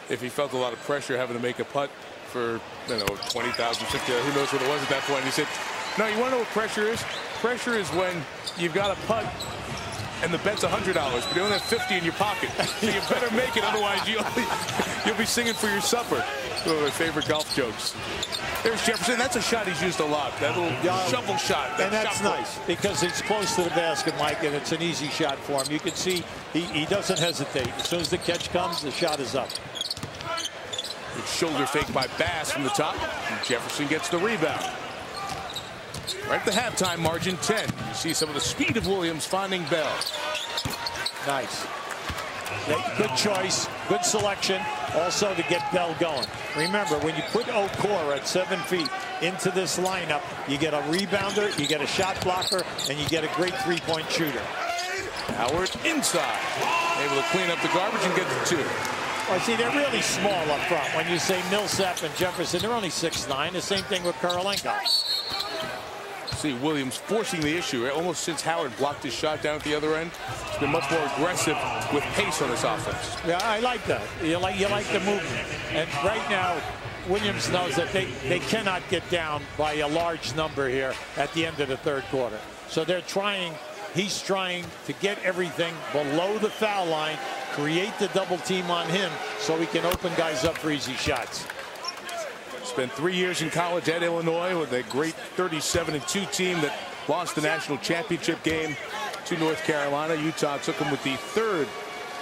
A: if he felt a lot of pressure having to make a putt for, you know, 20,000, 50,000, who knows what it was at that point. He said, no, you want to know what pressure is? Pressure is when you've got a putt and the bet's $100, but you only have 50 in your pocket. So you better make it, otherwise you'll be singing for your supper. One of my favorite golf jokes. There's Jefferson. That's a shot he's used a lot. That little shovel shot.
B: And that's nice because it's close to the basket, Mike, and it's an easy shot for him. You can see he doesn't hesitate. As soon as the catch comes, the shot is up.
A: Good shoulder fake by Bass from the top. And Jefferson gets the rebound. Right at the halftime margin, 10. You see some of the speed of Williams finding Bell.
B: Nice. Good choice, good selection, also to get Bell going. Remember, when you put Okoro at 7 feet into this lineup, you get a rebounder, you get a shot blocker, and you get a great three-point shooter.
A: Howard inside. Able to clean up the garbage and get the 2.
B: Well, see, they're really small up front. When you say Millsap and Jefferson, they're only 6'9". The same thing with Karolinko.
A: See Williams forcing the issue almost since Howard blocked his shot down at the other end. He's been much more aggressive with pace on this offense.
B: Yeah, I like that. You like the movement. And right now, Williams knows that they cannot get down by a large number here at the end of the third quarter. So he's trying to get everything below the foul line, create the double team on him so he can open guys up for easy shots.
A: Spent 3 years in college at Illinois with a great 37-2 team that lost the national championship game to North Carolina. Utah took him with the 3rd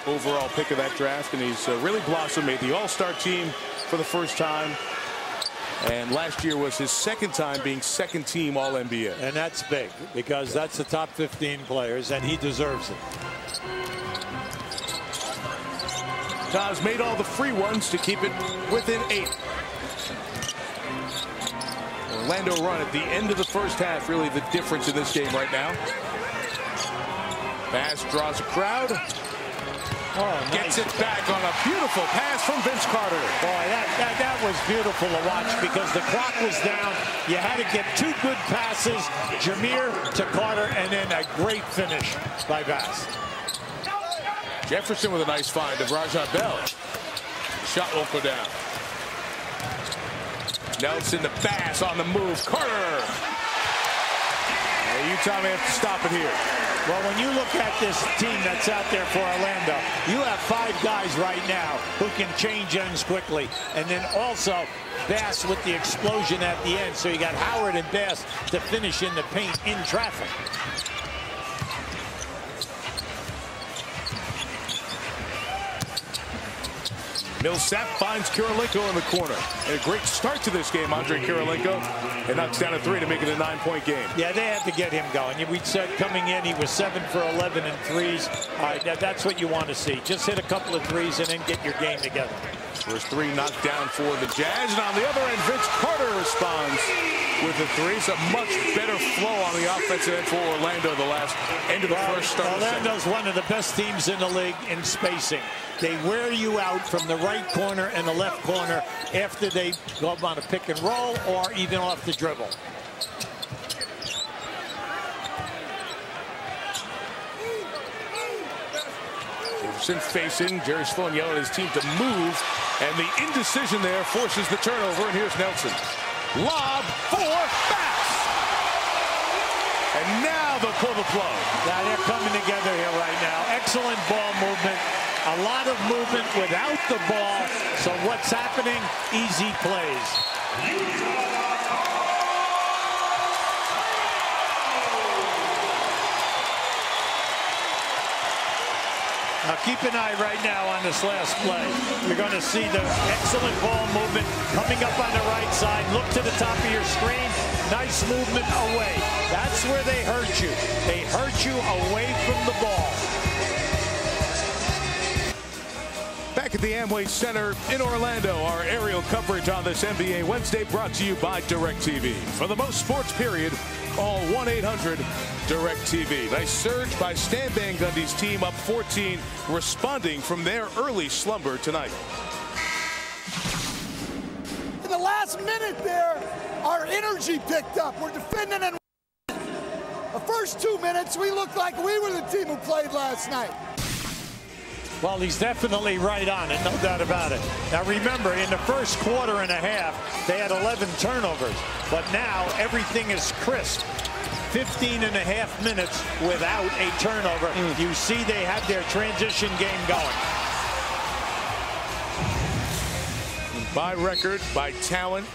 A: overall pick of that draft, and he's really blossomed, made the All-Star team for the first time. And last year was his 2nd time being 2nd team All-NBA.
B: And that's big because that's the top 15 players, and he deserves it.
A: Utah's made all the free ones to keep it within 8. Orlando run at the end of the first half, really the difference in this game right now. Bass draws a crowd. Gets it back on a beautiful pass from Vince Carter.
B: Boy, that was beautiful to watch because the clock was down. You had to get 2 good passes, Jameer to Carter, and then a great finish by Bass.
A: Jefferson with a nice find of Raja Bell. Shot won't go down. Nelson to Bass on the move. Carter. Utah may have to stop it here.
B: Well, when you look at this team that's out there for Orlando, you have 5 guys right now who can change ends quickly. And then also Bass with the explosion at the end. So you got Howard and Bass to finish in the paint in traffic.
A: Millsap finds Kirilenko in the corner. And a great start to this game, Andre Kirilenko. And knocks down a 3 to make it a 9-point game.
B: Yeah, they had to get him going. We said coming in, he was 7 for 11 in threes. That's what you want to see. Just hit a couple of threes and then get your game together.
A: First 3 knocked down for the Jazz. And on the other end, Vince Carter responds with the 3. It's a much better flow on the offensive end for Orlando the last end of the first start.
B: Orlando's one of the best teams in the league in spacing. They wear you out from the right corner and the left corner after they go up on a pick and roll or even off the dribble.
A: Anderson facing Jerry Sloan yelling at his team to move, and the indecision there forces the turnover. And here's Nelson. Lob for Bass. And now they'll pull the plug.
B: Yeah, they're coming together here right now. Excellent ball movement. A lot of movement without the ball. So what's happening? Easy plays. Now keep an eye right now on this last play. You're going to see the excellent ball movement coming up on the right side. Look to the top of your screen. Nice movement away. That's where they hurt you. They hurt you away from the ball.
A: Back at the Amway Center in Orlando, our aerial coverage on this NBA Wednesday brought to you by DirecTV. For the most sports period, call 1-800-DirecTV. Nice surge by Stan Van Gundy's team, up 14, responding from their early slumber tonight.
F: In the last minute there, our energy picked up. We're defending and the first 2 minutes, we looked like we were the team who played last night.
B: Well, he's definitely right on it, no doubt about it. Now remember, in the first quarter and a half, they had 11 turnovers. But now everything is crisp. 15 and a half minutes without a turnover. You see they had their transition game going.
A: By record, by talent,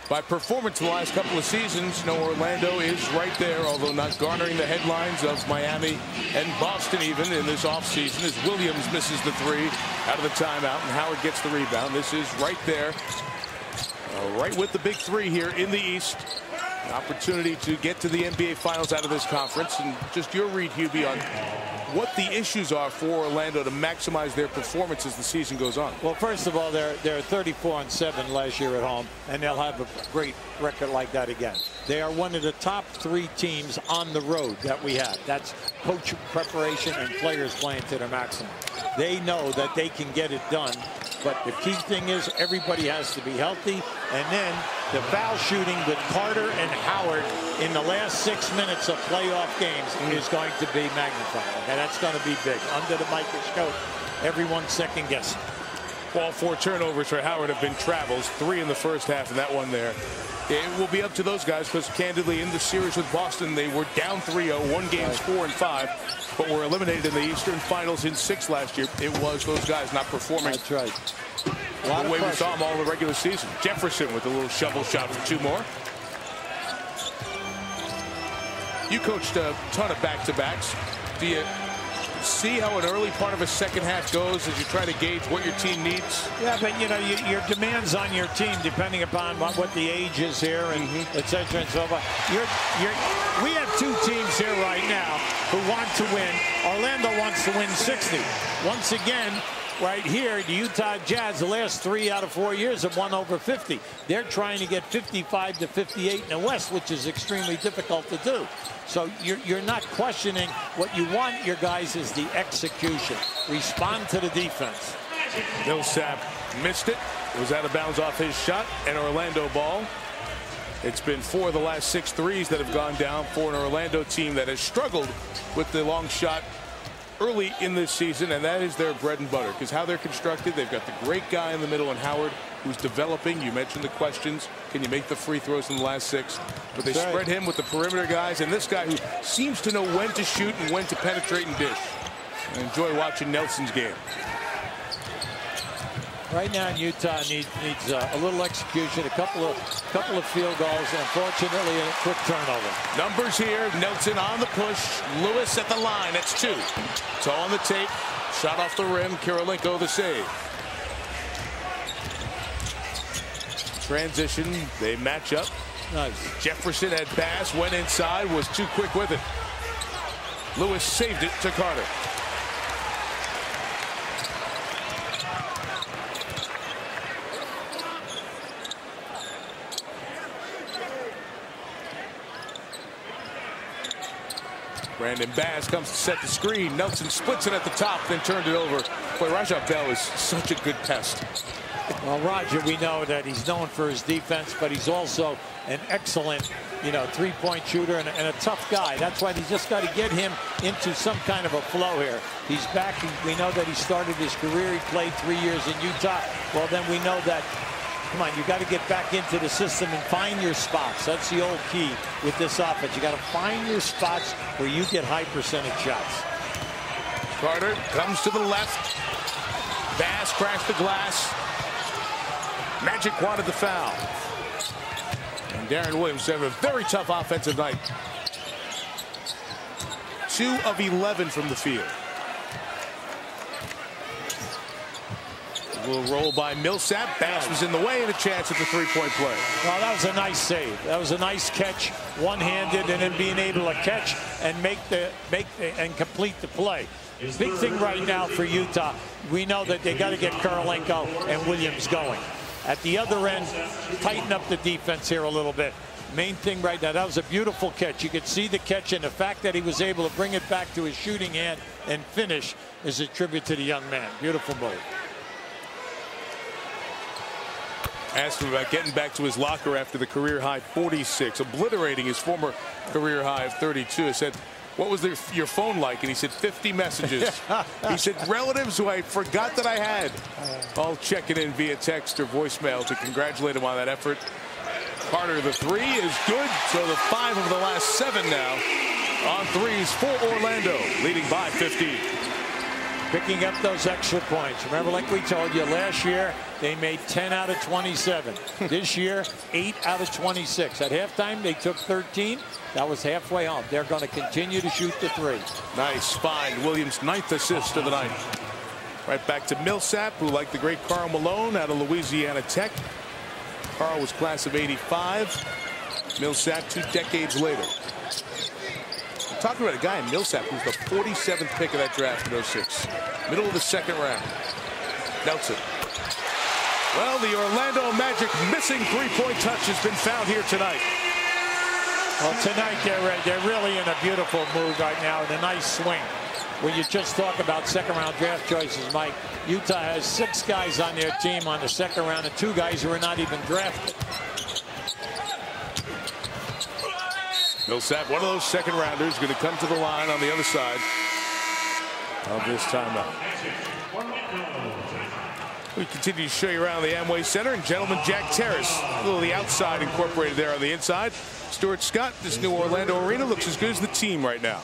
A: by performance the last couple of seasons, Orlando is right there, although not garnering the headlines of Miami and Boston even in this offseason, as Williams misses the 3 out of the timeout and Howard gets the rebound. This is right there, right with the big 3 here in the East. An opportunity to get to the NBA Finals out of this conference. And just your read, Hubie, on what the issues are for Orlando to maximize their performance as the season goes on.
B: Well, first of all, they're 34-7 last year at home, and they'll have a great record like that again. They are one of the top 3 teams on the road that we have. That's coach preparation and players playing to their maximum. They know that they can get it done, but the key thing is everybody has to be healthy, and then the foul shooting with Carter and Howard in the last 6 minutes of playoff games is going to be magnified. Okay, that's going to be big. Under the microscope, everyone's second guessing.
A: All 4 turnovers for Howard have been travels, 3 in the first half, and that one there. It will be up to those guys because, candidly, in the series with Boston, they were down 3-0, won games 4 and 5, but were eliminated in the Eastern Finals in 6 last year. It was those guys not performing.
B: That's right.
A: The way we saw them all in the regular season. Jefferson with a little shovel shot for 2 more. You coached a ton of back-to-backs. Do you see how an early part of a second half goes as you try to gauge what your team needs?
B: Yeah, but your demands on your team, depending upon what the age is here and et cetera and so forth. We have 2 teams here right now who want to win. Orlando wants to win 60. Once again, right here, the Utah Jazz, the last 3 out of 4 years have won over 50. They're trying to get 55 to 58 in the West, which is extremely difficult to do. So you're not questioning what you want your guys is the execution. Respond to the defense.
A: Millsap missed it. It was out of bounds off his shot, and Orlando ball. It's been 4 of the last 6 threes that have gone down for an Orlando team that has struggled with the long shot early in this season, and that is their bread and butter, because how they're constructed, they've got the great guy in the middle in Howard, who's developing. You mentioned the questions. Can you make the free throws in the last 6? But they spread him with the perimeter guys, and this guy who seems to know when to shoot and when to penetrate and dish. I enjoy watching Nelson's game.
B: Right now, Utah needs a little execution, a couple of field goals, unfortunately, a quick turnover.
A: Numbers here. Nelson on the push. Lewis at the line. That's 2. It's all on the tape. Shot off the rim. Kirilenko the save. Transition. They match up.
B: Nice.
A: Jefferson had pass, went inside, was too quick with it. Lewis saved it to Carter. Brandon Bass comes to set the screen. Nelson splits it at the top, then turned it over. Boy, Raja Bell is such a good test.
B: Well, Roger, we know that he's known for his defense, but he's also an excellent, three-point shooter and a tough guy. That's why he's just got to get him into some kind of a flow here. He's back. We know that he started his career. He played 3 years in Utah. Well, then we know that, come on, you got to get back into the system and find your spots. That's the old key with this offense. You got to find your spots where you get high percentage shots.
A: Carter comes to the left. Bass crashed the glass. Magic wanted the foul. And Darren Williams having a very tough offensive night. 2 of 11 from the field. A little roll by Millsap. Bass was in the way and a chance at the three-point play.
B: Well, that was a nice save. That was a nice catch, one-handed, and then being able to catch and and complete the play. Big thing right now for Utah, we know that they got to get Kirilenko and Williams going. At the other end, tighten up the defense here a little bit. Main thing right now, that was a beautiful catch. You could see the catch, and the fact that he was able to bring it back to his shooting hand and finish is a tribute to the young man. Beautiful move.
A: Asked him about getting back to his locker after the career-high 46, obliterating his former career high of 32. I said, what was your phone like? And he said 50 messages. He said relatives who I forgot that I had, all checking in via text or voicemail to congratulate him on that effort. Carter, the 3 is good. So the 5 of the last 7 now on threes for Orlando, leading by 15.
B: Picking up those extra points. Remember, like we told you, last year they made 10 out of 27. This year, 8 out of 26. At halftime, they took 13. That was halfway home. They're going to continue to shoot the 3.
A: Nice find. Williams' 9th assist of the night. Right back to Millsap, who, like the great Karl Malone out of Louisiana Tech. Karl was class of 85. Millsap 2 decades later. We're talking about a guy in Millsap who's the 47th pick of that draft in 06. Middle of the 2nd round. Nelson. Well, the Orlando Magic missing three-point touch has been found here tonight.
B: Well, tonight they're really in a beautiful mood right now and a nice swing. When you just talk about 2nd-round draft choices, Mike, Utah has 6 guys on their team on the 2nd round and 2 guys who are not even drafted.
A: Millsap, one of those 2nd-rounders, going to come to the line on the other side of this timeout. We continue to show you around the Amway Center, and gentlemen, Jack Terrace, a little of the outside incorporated there on the inside. Stuart Scott, this new Orlando arena looks as good as the team right now.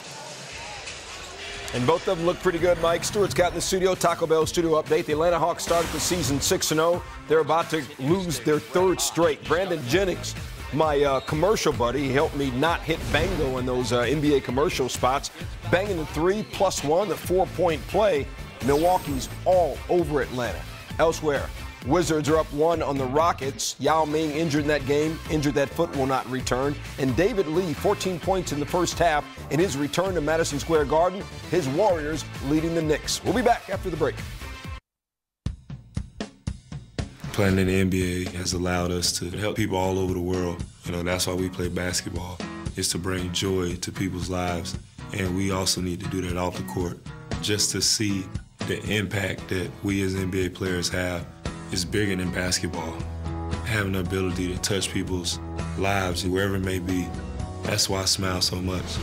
C: And both of them look pretty good, Mike. Stuart Scott in the studio, Taco Bell studio update. The Atlanta Hawks started the season 6-0. They're about to lose their 3rd straight. Brandon Jennings, my commercial buddy, he helped me not hit bango in those NBA commercial spots. Banging the 3 plus 1, the 4-point play. Milwaukee's all over Atlanta. Elsewhere, Wizards are up 1 on the Rockets. Yao Ming injured in that game, injured that foot, will not return. And David Lee, 14 points in the first half in his return to Madison Square Garden. His Warriors leading the Knicks. We'll be back after the break.
G: Playing in the NBA has allowed us to help people all over the world. That's why we play basketball, is to bring joy to people's lives. And we also need to do that off the court. Just to see the impact that we as NBA players have is bigger than basketball. Having the ability to touch people's lives, wherever it may be, that's why I smile so much.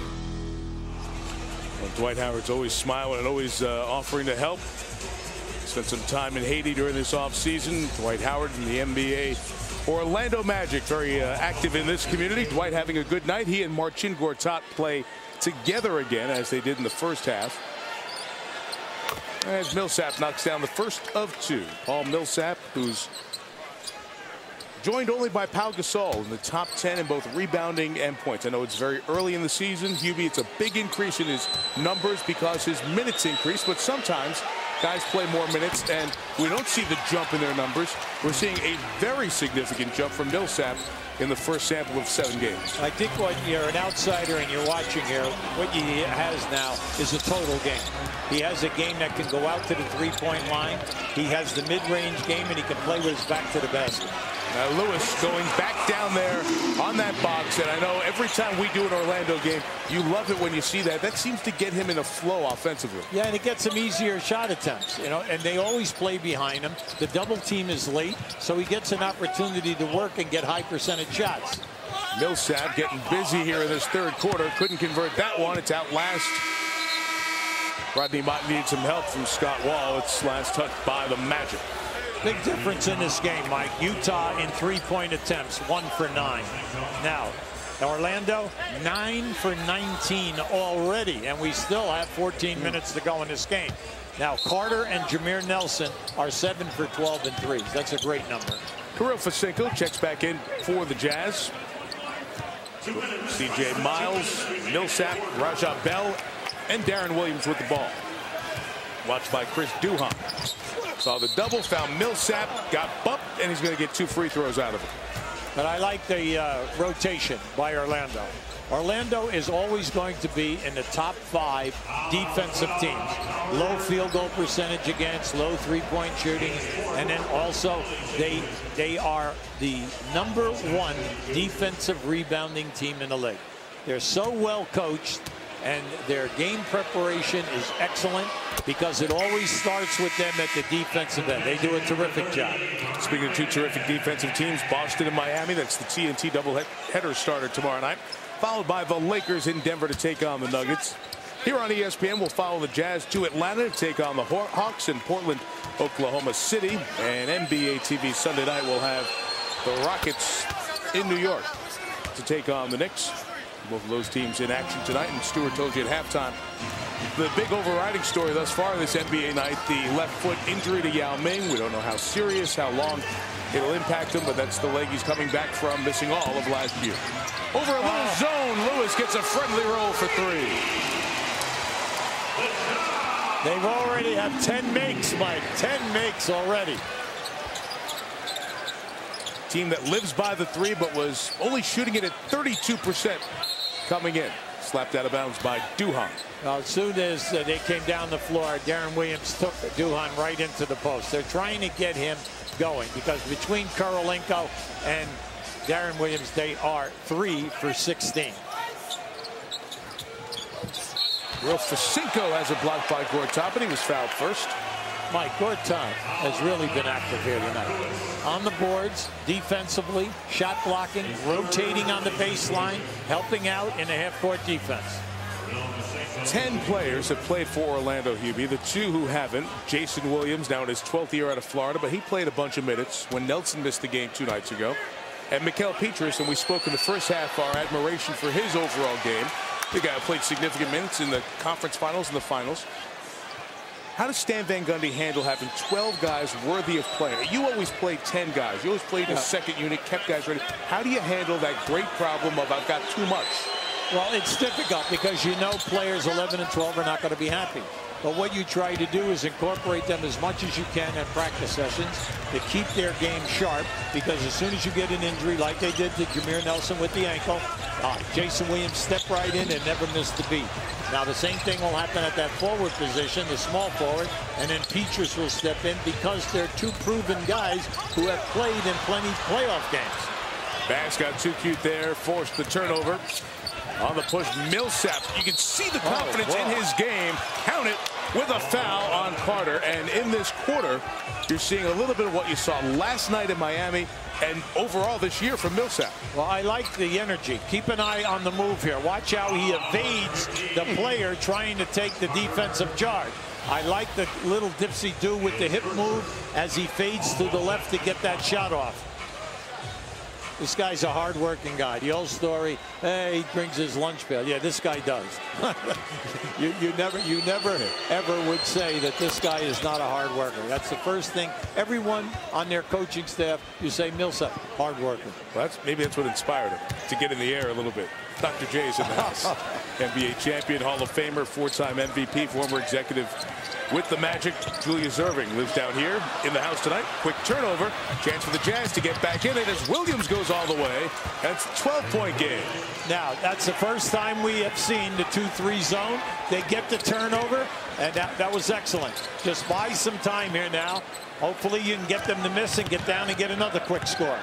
B: Well,
A: Dwight Howard's always smiling and always offering to help. Spent some time in Haiti during this offseason. Dwight Howard in the NBA Orlando Magic, very active in this community. Dwight having a good night. He and Marcin Gortat play together again, as they did in the first half. As Millsap knocks down the first of two. Paul Millsap, who's joined only by Pau Gasol in the top 10 in both rebounding and points. I know it's very early in the season. Hubie, it's a big increase in his numbers because his minutes increase, but sometimes guys play more minutes and we don't see the jump in their numbers. We're seeing a very significant jump from Millsap in the first sample of 7 games.
B: I think when you're an outsider and you're watching here, what he has now is a total game. He has a game that can go out to the three-point line. He has the mid-range game, and he can play with his back to the basket.
A: Now Lewis going back down there on that box, and I know every time we do an Orlando game, you love it when you see that. That seems to get him in a flow offensively.
B: Yeah, and it gets him easier shot attempts, you know, and they always play behind him. The double team is late, so he gets an opportunity to work and get high percentage shots.
A: Millsap getting busy here in this third quarter. Couldn't convert that one. It's out last. Rodney Mott needs some help from Scott Wall. It's last touch by the Magic.
B: Big difference in this game, Mike. Utah in three-point attempts, 1 for 9. Now, Orlando, 9 for 19 already, and we still have 14 minutes to go in this game. Now, Carter and Jameer Nelson are 7 for 12 in threes. That's a great number.
A: Kirill Fesenko checks back in for the Jazz. C.J. Miles, Millsap, Raja Bell, and Darren Williams with the ball. Watched by Chris Duhon. Saw the double, found Millsap, got bumped, and he's going to get 2 free throws out of it.
B: But I like the rotation by Orlando. Orlando is always going to be in the top 5 defensive teams. Low field goal percentage against, low three-point shooting, and then also they are the #1 defensive rebounding team in the league. They're so well coached, and their game preparation is excellent because it always starts with them at the defensive end. They do a terrific job.
A: Speaking of 2 terrific defensive teams, Boston and Miami, that's the TNT doubleheader starter tomorrow night, followed by the Lakers in Denver to take on the Nuggets. Here on ESPN, we'll follow the Jazz to Atlanta to take on the Hawks in Portland, Oklahoma City. And NBA TV Sunday night will have the Rockets in New York to take on the Knicks. Both of those teams in action tonight, and Stuart told you at halftime the big overriding story thus far this NBA night, the left foot injury to Yao Ming. We don't know how serious, how long it'll impact him, but that's the leg he's coming back from, missing all of last year. Over a little zone, Lewis gets a friendly roll for 3.
B: They've already have 10 makes, Mike. 10 makes already.
A: Team that lives by the 3, but was only shooting it at 32% coming in. Slapped out of bounds by Duhon.
B: Well, as soon as they came down the floor, Darren Williams took Duhon right into the post. They're trying to get him going because between Kurylenko and Darren Williams, they are 3 for 16.
A: Kirill Fesenko has a block by Gortat, but he was fouled first.
B: Mike, Gortat has really been active here tonight. On the boards, defensively, shot blocking, rotating on the baseline, helping out in the half-court defense.
A: 10 players have played for Orlando, Hubie. The 2 who haven't, Jason Williams, now in his 12th year out of Florida, but he played a bunch of minutes when Nelson missed the game 2 nights ago. And Mikael Pietrus, and we spoke in the first half our admiration for his overall game. The guy played significant minutes in the conference finals and the finals. How does Stan Van Gundy handle having 12 guys worthy of playing? You always played 10 guys. You always played a second unit, kept guys ready. How do you handle that great problem of I've got too much?
B: Well, it's difficult because you know players 11 and 12 are not going to be happy. But what you try to do is incorporate them as much as you can at practice sessions to keep their game sharp, because as soon as you get an injury like they did to Jameer Nelson with the ankle, Jason Williams stepped right in and never missed a beat. Now the same thing will happen at that forward position, the small forward, and then Pietrus will step in because they're 2 proven guys who have played in plenty playoff games.
A: Bass got too cute there, forced the turnover. On the push, Millsap. You can see the confidence in his game. Count it. with a foul on Carter. And in this quarter, you're seeing a little bit of what you saw last night in Miami and overall this year from Millsap.
B: Well, I like the energy. Keep an eye on the move here. Watch how he evades the player trying to take the defensive charge. I like the little dipsy-do with the hip move as he fades to the left to get that shot off. This guy's a hard-working guy. The old story, hey, he brings his lunch pail. Yeah, this guy does. you never ever would say that this guy is not a hard worker. That's the first thing. Everyone on their coaching staff, you say Millsap, hard worker.
A: Well, maybe that's what inspired him to get in the air a little bit. Dr. J's in the house. NBA champion, Hall of Famer, 4-time MVP, former executive with the Magic. Julius Erving lives down here in the house tonight. Quick turnover. Chance for the Jazz to get back in it as Williams goes all the way. That's a 12-point game.
B: Now, that's the first time we have seen the 2-3 zone. They get the turnover, and that was excellent. Just buy some time here now. Hopefully you can get them to miss and get down and get another quick score.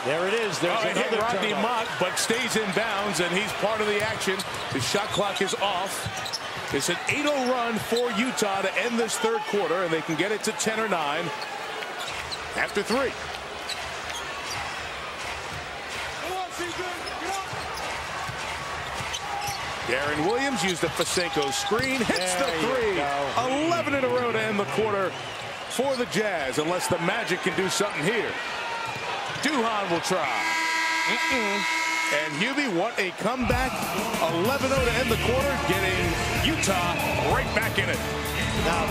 B: There it is. There's another
A: Rodney Mott, but stays in bounds, and he's part of the action. The shot clock is off. It's an 8-0 run for Utah to end this third quarter, and they can get it to 10 or 9 after 3. Darren Williams used the Fasenko screen, hits the 3. 11 in a row to end the quarter for the Jazz, unless the Magic can do something here. Duhan will try. And Hubie, what a comeback. 11-0 to end the quarter, getting Utah right back in it.
B: Now,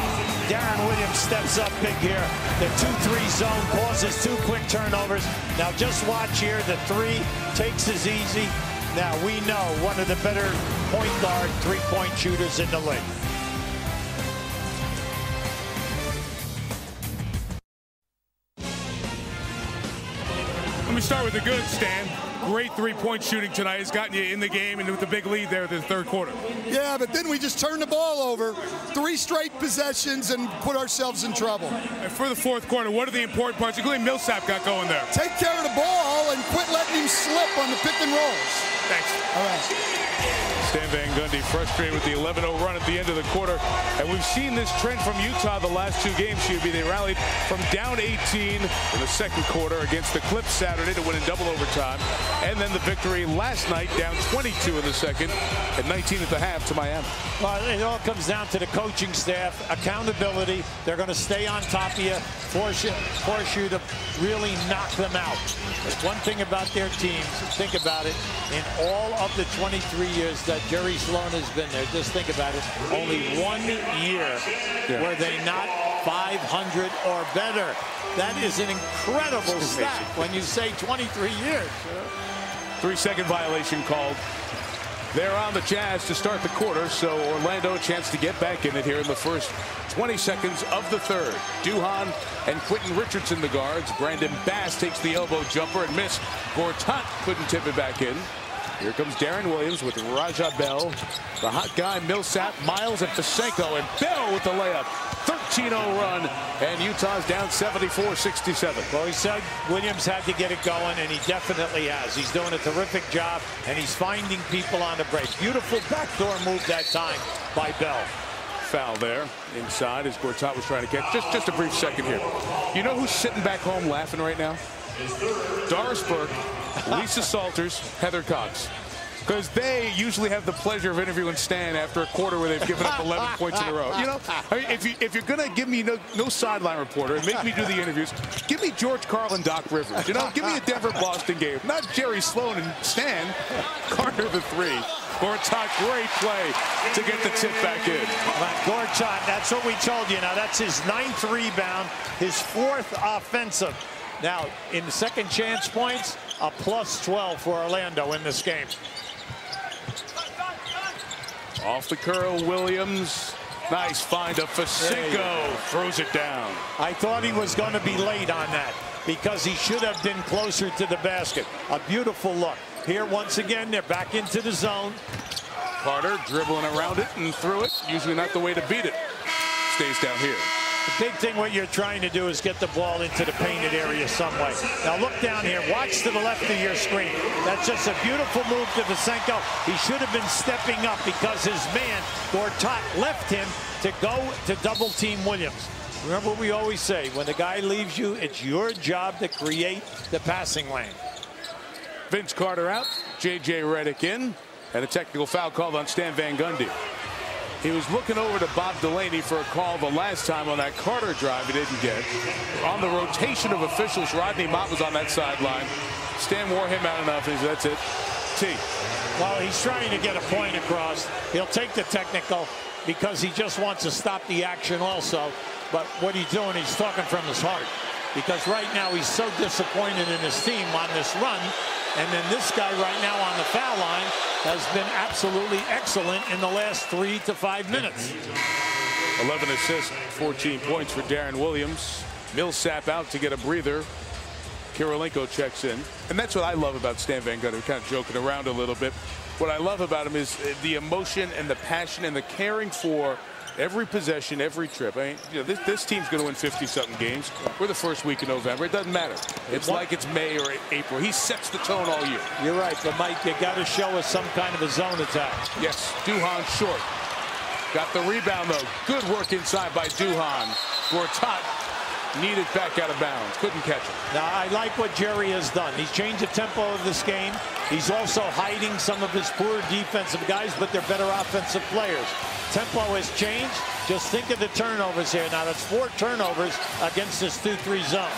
B: Darren Williams steps up big here. The 2-3 zone causes 2 quick turnovers. Now, just watch here. The 3 takes is easy. Now, we know one of the better point guard three-point shooters in the league.
H: Let me start with the good, Stan. Great three-point shooting tonight has gotten you in the game and with the big lead there in the third quarter.
F: Yeah, but then we just turned the ball over 3 straight possessions and put ourselves in trouble.
H: And for the fourth quarter, what are the important parts, including Millsap got going there?
F: Take care of the ball and quit letting him slip on the pick and rolls.
H: Thanks.
F: All right.
A: Stan Van Gundy frustrated with the 11-0 run at the end of the quarter. And we've seen this trend from Utah the last 2 games. They rallied from down 18 in the second quarter against the Clips Saturday to win in double overtime. And then the victory last night, down 22 in the second and 19 at the half to Miami.
B: Well, it all comes down to the coaching staff, accountability. They're going to stay on top of you, force you to really knock them out. But one thing about their teams, think about it, in all of the 23 years that Jerry Sloan has been there, just think about it, only 1 year were they not 500 or better. That is an incredible stat when you say 23 years.
A: 3-second violation called. They're on the Jazz to start the quarter, so Orlando a chance to get back in it here in the first 20 seconds of the third. Duhan and Quentin Richardson the guards. Brandon Bass takes the elbow jumper and missed. Gortat couldn't tip it back in. Here comes Darren Williams with Raja Bell, the hot guy Millsap, Miles, and Fasenko, and Bell with the layup. 13-0 run, and Utah's down 74-67.
B: Well, he said Williams had to get it going, and he definitely has. He's doing a terrific job, and he's finding people on the break. Beautiful backdoor move that time by Bell.
A: Foul there inside as Gortat was trying to catch. Just a brief second here. You know who's sitting back home laughing right now? Doris Burke, Lisa Salters, Heather Cox. Because they usually have the pleasure of interviewing Stan after a quarter where they've given up 11 points in a row. You know, I mean, if you're going to give me no sideline reporter and make me do the interviews, give me George Karl and Doc Rivers. You know, give me a Denver-Boston game. Not Jerry Sloan and Stan. Carter the 3. Gortat, great play to get the tip back in.
B: Gortat, that's what we told you. Now, that's his 9th rebound, his 4th offensive. Now, in the second chance points, a +12 for Orlando in this game.
A: Off the curl, Williams. Nice find of Fasenko. Throws it down.
B: I thought he was going to be late on that because he should have been closer to the basket. A beautiful look. Here, once again, they're back into the zone.
A: Carter dribbling around it and through it. Usually not the way to beat it. Stays down here.
B: The big thing what you're trying to do is get the ball into the painted area some way. Now look down here. Watch to the left of your screen. That's just a beautiful move to Vasenko. He should have been stepping up because his man, Gortat, left him to go to double team Williams. Remember what we always say, when the guy leaves you, it's your job to create the passing lane.
A: Vince Carter out, J.J. Redick in, and a technical foul called on Stan Van Gundy. He was looking over to Bob Delaney for a call the last time on that Carter drive he didn't get. On the rotation of officials, Rodney Mott was on that sideline. Stan wore him out enough. That's it. T.
B: Well, he's trying to get a point across. He'll take the technical because he just wants to stop the action also. But what he's doing, he's talking from his heart. Because right now he's so disappointed in his team on this run. And then this guy right now on the foul line has been absolutely excellent in the last 3 to 5 minutes.
A: 11 assists, 14 points for Darren Williams. Millsap out to get a breather. Kirilenko checks in. And that's what I love about Stan Van Gundy. We're kind of joking around a little bit. What I love about him is the emotion and the passion and the caring for every possession, every trip. I mean, you know, this team's going to win 50-something games. We're the first week in November. It doesn't matter. It's like it's May or April. He sets the tone all year.
B: You're right, but Mike, you got to show us some kind of a zone attack.
A: Yes, Duhan short. Got the rebound, though. Good work inside by Duhan. Gortat needed back out of bounds. Couldn't catch it.
B: Now, I like what Jerry has done. He's changed the tempo of this game. He's also hiding some of his poor defensive guys, but they're better offensive players. Tempo has changed. Just think of the turnovers here. Now, that's 4 turnovers against this 2-3 zone.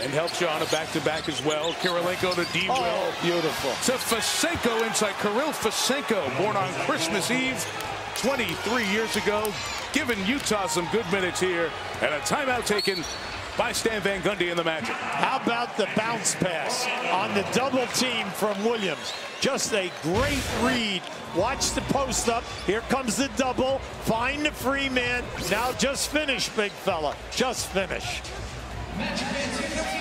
A: And helps you on a back-to-back as well. Kirilenko to D. Will.
B: Oh, beautiful.
A: To Vasenko inside. Kirill Vasenko, born on Christmas Eve 23 years ago. Giving Utah some good minutes here. And a timeout taken by Stan Van Gundy in the Magic.
B: How about the bounce pass on the double team from Williams? Just a great read. Watch the post up. Here comes the double. Find the free man. Now just finish, big fella. Just finish.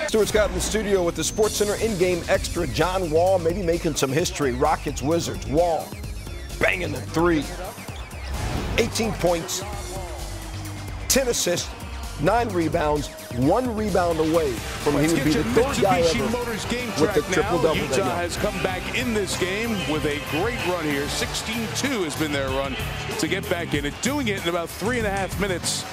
C: Stuart Scott in the studio with the SportsCenter in-game extra. John Wall maybe making some history. Rockets, Wizards. Wall banging the 3. 18 points, 10 assists, 9 rebounds, 1 rebound away from he would be the 3rd guy ever with the triple-double.
A: Utah has come back in this game with a great run here. 16-2 has been their run to get back in it. Doing it in about 3.5 minutes.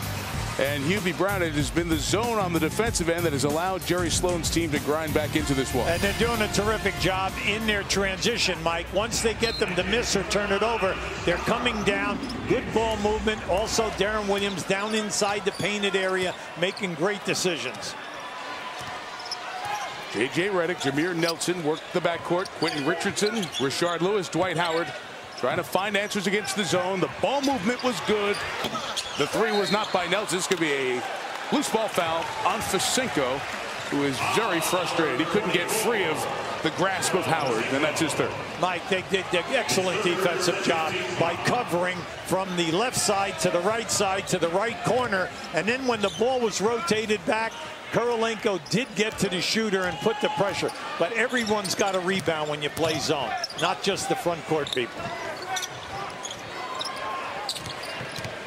A: And Hubie Brown, it has been the zone on the defensive end that has allowed Jerry Sloan's team to grind back into this one.
B: And they're doing a terrific job in their transition, Mike. Once they get them to miss or turn it over, they're coming down. Good ball movement. Also, Darren Williams down inside the painted area, making great decisions.
A: J.J. Redick, Jameer Nelson worked the backcourt. Quentin Richardson, Rashard Lewis, Dwight Howard. Trying to find answers against the zone. The ball movement was good. The 3 was not by Nelson. This could be a loose ball foul on Vasenko, who is very frustrated. He couldn't get free of the grasp of Howard, and that's his 3rd.
B: Mike, they did an excellent defensive job by covering from the left side to the right corner. And then when the ball was rotated back, Kirilenko did get to the shooter and put the pressure. But everyone's got a rebound when you play zone, not just the front court people.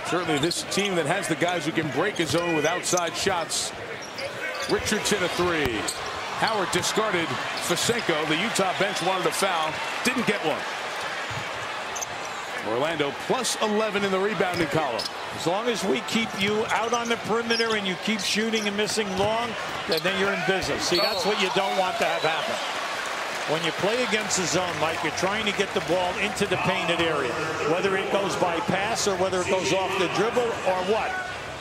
A: Certainly this team that has the guys who can break a zone with outside shots. Richardson a 3. Howard discarded Vasenko. The Utah bench wanted a foul. Didn't get one. Orlando plus 11 in the rebounding column.
B: As long as we keep you out on the perimeter and you keep shooting and missing long, then you're in business. See, that's what you don't want to have happen. When you play against the zone, Mike, you're trying to get the ball into the painted area, whether it goes by pass or whether it goes off the dribble or what.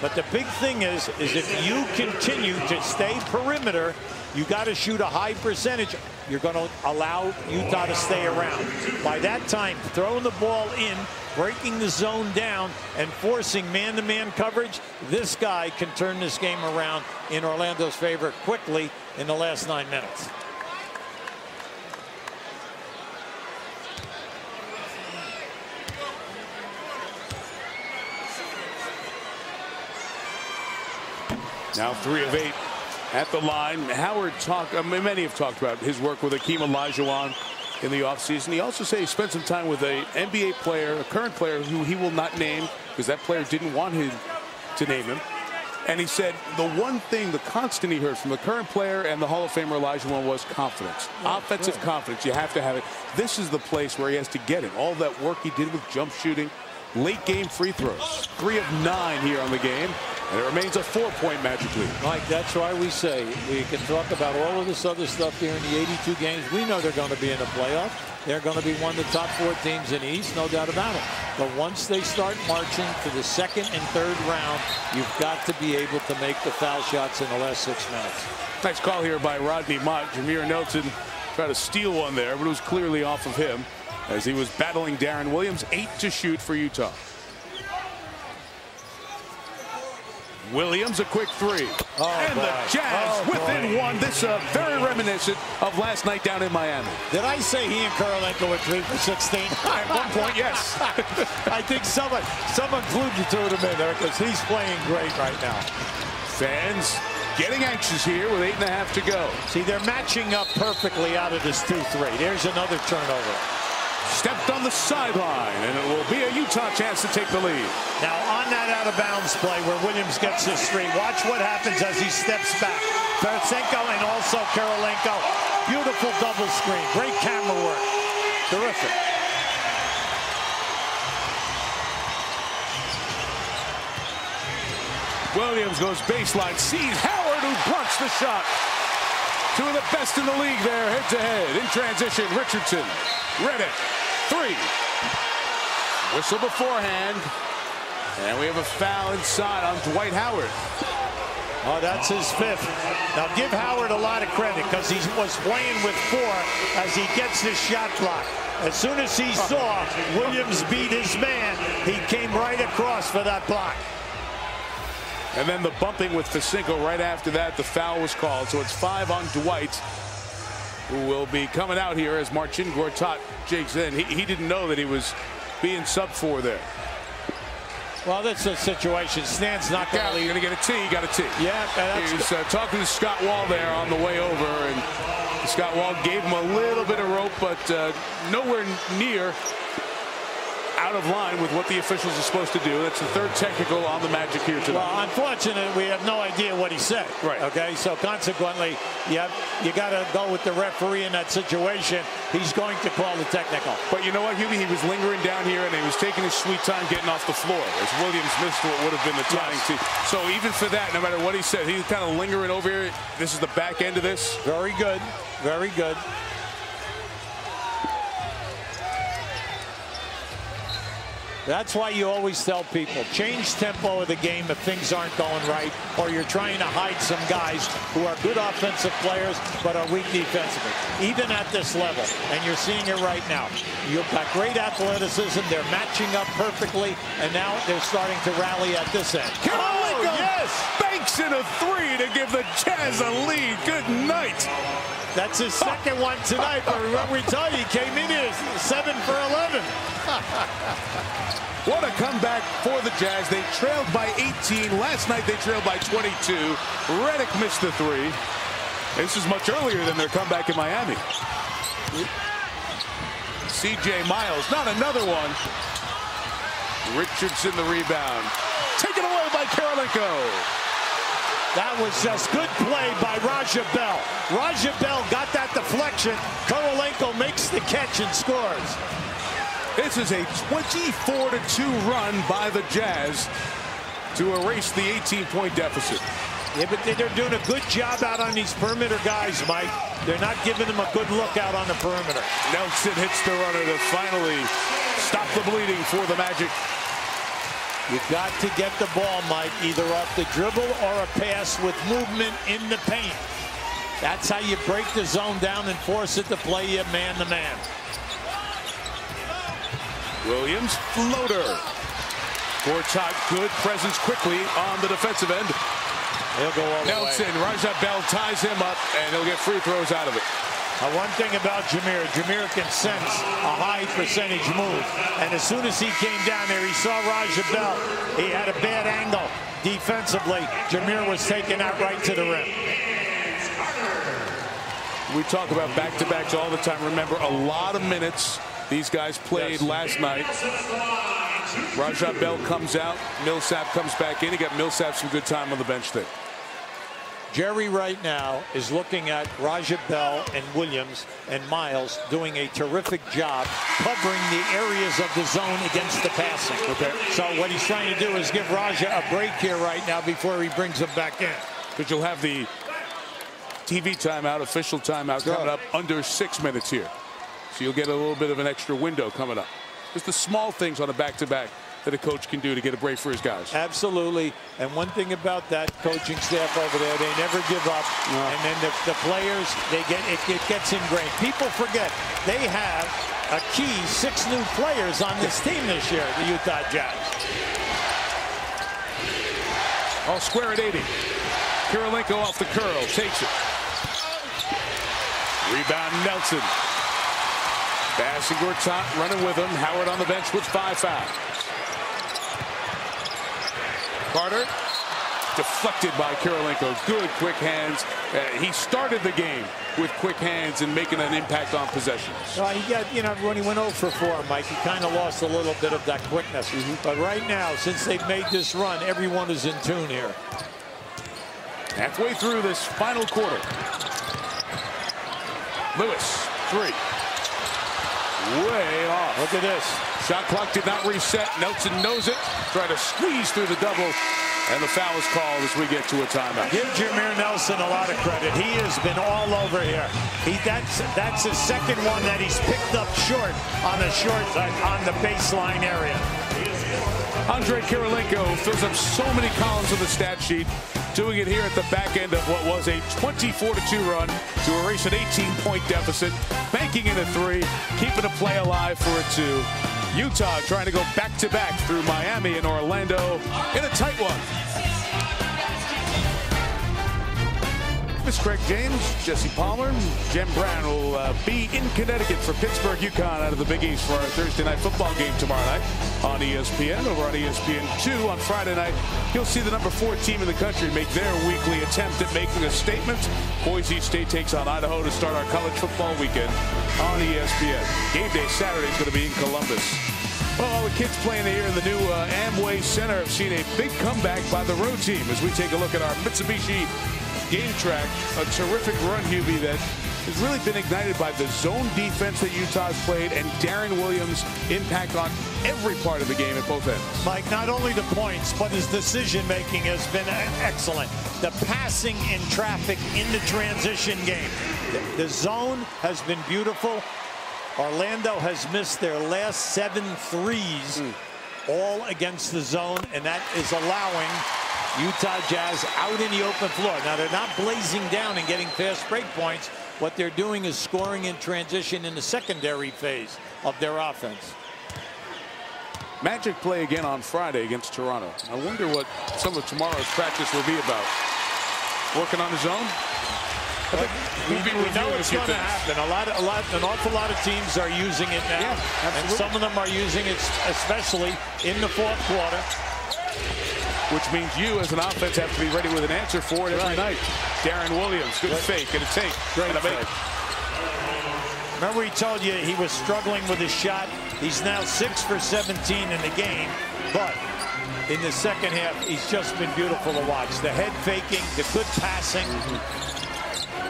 B: But the big thing is if you continue to stay perimeter, you got to shoot a high percentage. You're going to allow Utah to stay around. By that time, throwing the ball in, breaking the zone down, and forcing man-to-man coverage, this guy can turn this game around in Orlando's favor quickly in the last 9 minutes.
A: Now 3 of 8 at the line. Howard many have talked about his work with Akeem Olajuwon in the offseason. He also said he spent some time with an NBA player, a current player who he will not name because that player didn't want him to name him. And he said the one thing, the constant he heard from the current player and the Hall of Famer Olajuwon was confidence. Offensive confidence. You have to have it. This is the place where he has to get it. All that work he did with jump shooting, late game free throws. 3 of 9 here on the game. And it remains a 4-point Magic lead.
B: Mike, that's why we say we can talk about all of this other stuff here in the 82 games. We know they're going to be in the playoff. They're going to be one of the top 4 teams in the East, no doubt about it. But once they start marching to the second and third round, you've got to be able to make the foul shots in the last 6 minutes.
A: Nice call here by Rodney Mott. Jameer Nelson tried to steal one there, but it was clearly off of him as he was battling Darren Williams. 8 to shoot for Utah. Williams, a quick 3. And the Jazz within 1. This very reminiscent of last night down in Miami.
B: Did I say he and Kirilenko were 3 for 16?
A: At one point, yes.
B: I think someone clued the 2 of them in there because he's playing great right now.
A: Fans getting anxious here with 8.5 to go.
B: See, they're matching up perfectly out of this 2-3. There's another turnover.
A: Stepped on the sideline, and it will be a Utah chance to take the lead.
B: Now, on that out-of-bounds play where Williams gets his 3, watch what happens as he steps back. Tarasenko and also Kirilenko. Beautiful double screen. Great camera work. Terrific.
A: Williams goes baseline, sees Howard, who blocks the shot. 2 of the best in the league there, head-to-head. In transition, Richardson. Redick, 3. Whistle beforehand. And we have a foul inside on Dwight Howard.
B: Oh, that's his 5th. Now, give Howard a lot of credit because he was playing with 4 as he gets his shot block. As soon as he saw Williams beat his man, he came right across for that block.
A: And then the bumping with Fesinko right after that. The foul was called. So it's 5 on Dwight, who will be coming out here as Marcin Gortat jigs in. He didn't know that he was being subbed for there.
B: Well, that's a situation. Stan's not going to leave.
A: You're going to get a T. He got a T.
B: Yeah,
A: he was talking to Scott Wall there on the way over, and Scott Wall gave him a little bit of rope, but nowhere near out of line with what the officials are supposed to do. That's the 3rd technical on the Magic here tonight.
B: Well, unfortunately, we have no idea what he said.
A: Right.
B: Okay, so consequently, you got to go with the referee in that situation. He's going to call the technical.
A: But you know what, Hubie? He was lingering down here, and he was taking his sweet time getting off the floor, as Williams missed what would have been the tying tee. So even for that, no matter what he said, he was kind of lingering over here. This is the back end of this.
B: Very good. Very good. That's why you always tell people, change tempo of the game if things aren't going right, or you're trying to hide some guys who are good offensive players but are weak defensively, even at this level. And you're seeing it right now. You've got great athleticism. They're matching up perfectly, and now they're starting to rally at this end.
A: Oh, yes! Banks in a 3 to give the Jazz a lead. Good night.
B: That's his 2nd one tonight, but remember we told you he came in here 7 for 11.
A: What a comeback for the Jazz. They trailed by 18. Last night they trailed by 22. Redick missed the 3. This is much earlier than their comeback in Miami. C.J. Miles, not another one. Richardson the rebound. Taken away by Kirilenko.
B: That was just good play by Raja Bell. Raja Bell got that deflection. Kirilenko makes the catch and scores.
A: This is a 24-2 run by the Jazz to erase the 18-point deficit.
B: Yeah, but they're doing a good job out on these perimeter guys, Mike. They're not giving them a good look out on the perimeter.
A: Nelson hits the runner to finally stop the bleeding for the Magic.
B: You've got to get the ball, Mike, either off the dribble or a pass with movement in the paint. That's how you break the zone down and force it to play you man-to-man.
A: Williams, floater. Gortat, good presence quickly on the defensive end.
B: He'll go all the way.
A: Nelson, Raja Bell ties him up, and he'll get free throws out of it.
B: One thing about Jameer can sense a high percentage move. And as soon as he came down there, he saw Raja Bell. He had a bad angle defensively. Jameer was taking that right to the rim.
A: We talk about back-to-backs all the time. Remember, a lot of minutes these guys played last night. Rajah Bell comes out. Millsap comes back in. He got Millsap some good time on the bench there.
B: Jerry right now is looking at Rajah Bell and Williams and Miles doing a terrific job covering the areas of the zone against the passing.
A: Okay.
B: So what he's trying to do is give Rajah a break here right now before he brings him back in.
A: But you'll have the TV timeout, official timeout coming up under 6 minutes here. So you'll get a little bit of an extra window coming up. Just the small things on a back-to-back that a coach can do to get a break for his guys.
B: Absolutely. And one thing about that coaching staff over there, they never give up. No. And then the players, it gets ingrained. People forget they have a key 6 new players on this team this year, the Utah Jazz.
A: All square at 80. Kirilenko off the curl, takes it. Rebound Nelson. Passing Gortat, running with him. Howard on the bench with 5 fouls. Carter deflected by Kirilenko. Good quick hands. He started the game with quick hands and making an impact on possessions.
B: He got, when he went 0 for 4, Mike, he kind of lost a little bit of that quickness. But right now, since they've made this run, everyone is in tune here.
A: Halfway through this final quarter. Lewis, 3. Way off.
B: Look at this.
A: Shot clock did not reset. Nelson knows it. Try to squeeze through the double. And the foul is called as we get to a timeout.
B: Give Jameer Nelson a lot of credit. He has been all over here. That's his second one that he's picked up short on the baseline area.
A: Andre Kirilenko fills up so many columns of the stat sheet, doing it here at the back end of what was a 24-2 run to erase an 18-point deficit, banking in a 3, keeping a play alive for a 2. Utah trying to go back-to-back through Miami and Orlando in a tight one. Miss Craig James, Jesse Palmer, Jem Brown will be in Connecticut for Pittsburgh UConn out of the Big East for our Thursday night football game tomorrow night on ESPN. Over on ESPN2 on Friday night, you'll see the number 4 team in the country make their weekly attempt at making a statement. Boise State takes on Idaho to start our college football weekend on ESPN. Game day Saturday is going to be in Columbus. Well, all the kids playing here in the new Amway Center have seen a big comeback by the road team as we take a look at our Mitsubishi game track. A terrific run, Hubie, that has really been ignited by the zone defense that Utah's played and Darren Williams' impact on every part of the game at both ends.
B: Mike, not only the points, but his decision-making has been excellent. The passing in traffic in the transition game. The zone has been beautiful. Orlando has missed their last 7 threes, all against the zone, and that is allowing Utah Jazz out in the open floor. Now, they're not blazing down and getting fast break points. What they're doing is scoring in transition in the secondary phase of their offense.
A: Magic play again on Friday against Toronto. I wonder what some of tomorrow's practice will be about. Working on his own?
B: We know it's going to happen. An awful lot of teams are using it now. Yeah, and some of them are using it especially in the 4th quarter.
A: Which means you, as an offense, have to be ready with an answer for it every night. Darren Williams, good fake and a take.
B: Great fake. Remember, he told you he was struggling with his shot. He's now 6 for 17 in the game, but in the second half, he's just been beautiful to watch. The head faking, the good passing.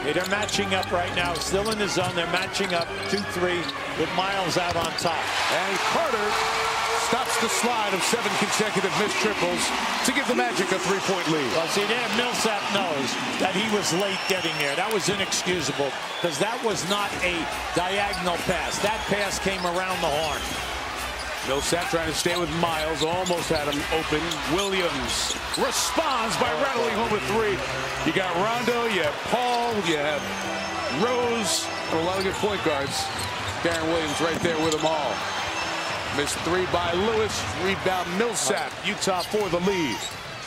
B: They're matching up right now, still in the zone. They're matching up 2-3 with Miles out on top.
A: And Carter stops the slide of 7 consecutive missed triples to give the Magic a 3-point lead.
B: Well, see, there, Millsap knows that he was late getting there. That was inexcusable because that was not a diagonal pass. That pass came around the horn.
A: Millsap trying to stay with Miles, almost had him open. Williams responds by rattling home a 3. You got Rondo, you have Paul, you have Rose, and a lot of good point guards. Darren Williams right there with them all. Missed 3 by Lewis, rebound Millsap. Utah for the lead.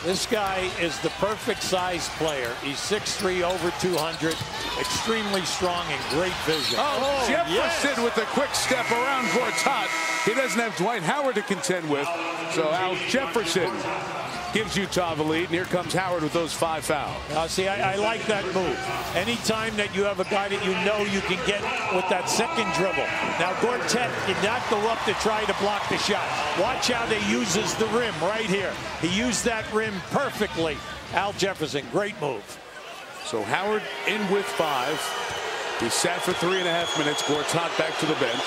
B: This guy is the perfect size player. He's 6'3", over 200, extremely strong and great vision.
A: Oh, Jefferson with the quick step around Gortat. He doesn't have Dwight Howard to contend with, so Al Jefferson gives Utah the lead. And here comes Howard with those 5 fouls.
B: See, I like that move. Anytime that you have a guy that you know you can get with that second dribble. Now, Gortat did not go up to try to block the shot. Watch how they uses the rim right here. He used that rim perfectly. Al Jefferson, great move.
A: So Howard in with 5. He sat for 3.5 minutes. Gortat back to the bench.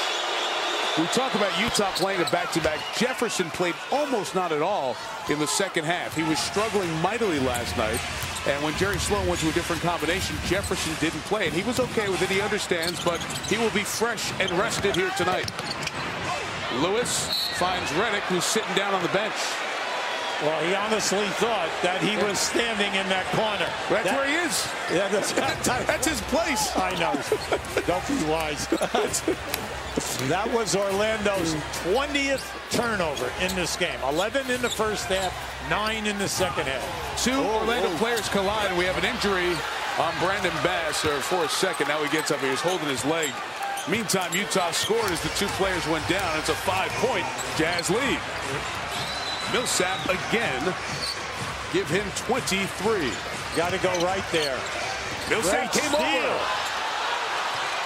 A: We talk about Utah playing a back-to-back. Jefferson played almost not at all in the second half. He was struggling mightily last night. And when Jerry Sloan went to a different combination, Jefferson didn't play. And he was okay with it. He understands, but he will be fresh and rested here tonight. Lewis finds Redick, who's sitting down on the bench.
B: Well, he honestly thought that he was standing in that corner.
A: That's where he is.
B: Yeah,
A: that's his place.
B: I know. Don't be wise. That was Orlando's 20th turnover in this game. 11 in the first half, 9 in the second half.
A: 2 Orlando players collide, and we have an injury on Brandon Bass for a second. Now he gets up. He was holding his leg. Meantime, Utah scored as the 2 players went down. It's a 5-point Jazz lead. Millsap again. Give him 23.
B: Got to go right there.
A: Millsap came over.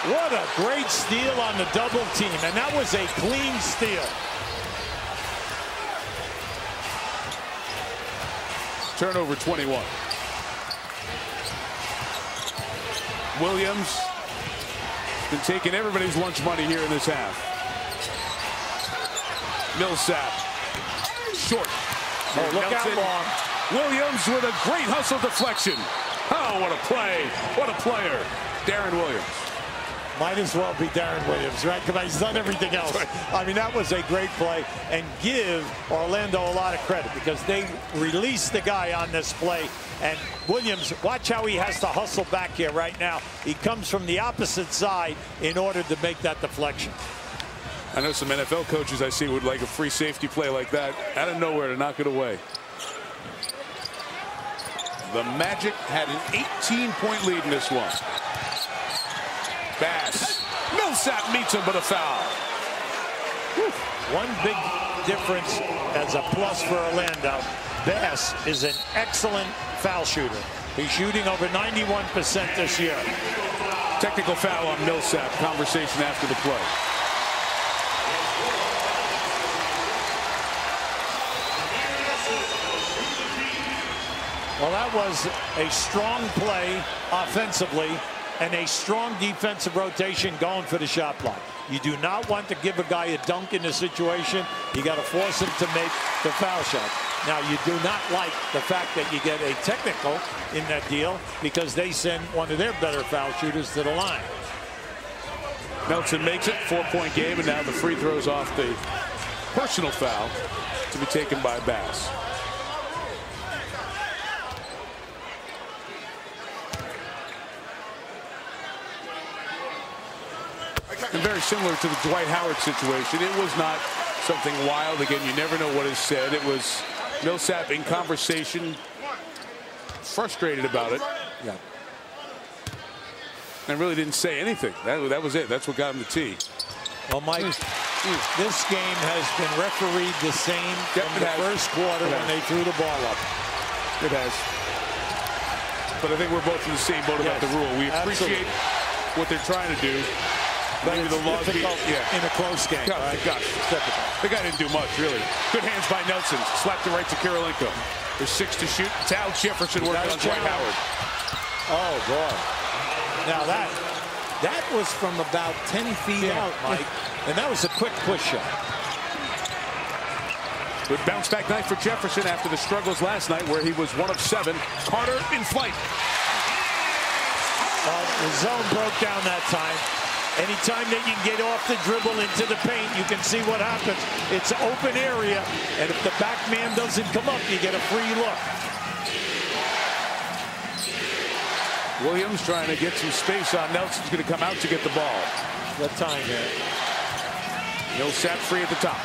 B: What a great steal on the double team, and that was a clean steal.
A: Turnover 21. Williams been taking everybody's lunch money here in this half. Millsap. Short.
B: Oh, look out long.
A: Williams with a great hustle deflection. Oh, what a play. What a player. Darren Williams.
B: Might as well be Darren Williams, right? Because he's done everything else. I mean, that was a great play. And give Orlando a lot of credit because they released the guy on this play. And Williams, watch how he has to hustle back here right now. He comes from the opposite side in order to make that deflection.
A: I know some NFL coaches I see would like a free safety play like that out of nowhere to knock it away. The Magic had an 18-point lead in this one. Bass. Millsap meets him, but a foul.
B: Whew. One big difference as a plus for Orlando. Bass is an excellent foul shooter. He's shooting over 91% this year.
A: Technical foul on Millsap. Conversation after the play.
B: Well, that was a strong play offensively and a strong defensive rotation going for the shot block. You do not want to give a guy a dunk in this situation. You got to force him to make the foul shot. Now, you do not like the fact that you get a technical in that deal because they send one of their better foul shooters to the line.
A: Melton makes it, 4-point game, and now the free throws off the personal foul to be taken by Bass. And very similar to the Dwight Howard situation. It was not something wild. Again, you never know what is said. It was Millsap in conversation, frustrated about it.
B: Yeah.
A: And really didn't say anything. That was it. That's what got him the tee.
B: Well, Mike, this game has been refereed the same from the first quarter when they threw the ball up.
A: It has. But I think we're both in the same boat about the rule. We appreciate what they're trying to do.
B: But maybe the law in a close game.
A: Gosh, the guy didn't do much, really. Good hands by Nelson. Slapped it right to Kirilenko. There's 6 to shoot. It's Al Jefferson working on Dwight Howard.
B: Oh, boy. Now that was from about 10 feet out, Mike. And that was a quick push shot.
A: Good bounce back night for Jefferson after the struggles last night where he was 1 of 7. Carter in flight.
B: The zone broke down that time. Anytime that you can get off the dribble into the paint, you can see what happens. It's an open area, and if the back man doesn't come up, you get a free look.
A: Williams trying to get some space on Nelson's going to come out to get the ball.
B: What time here?
A: Millsap free at the top.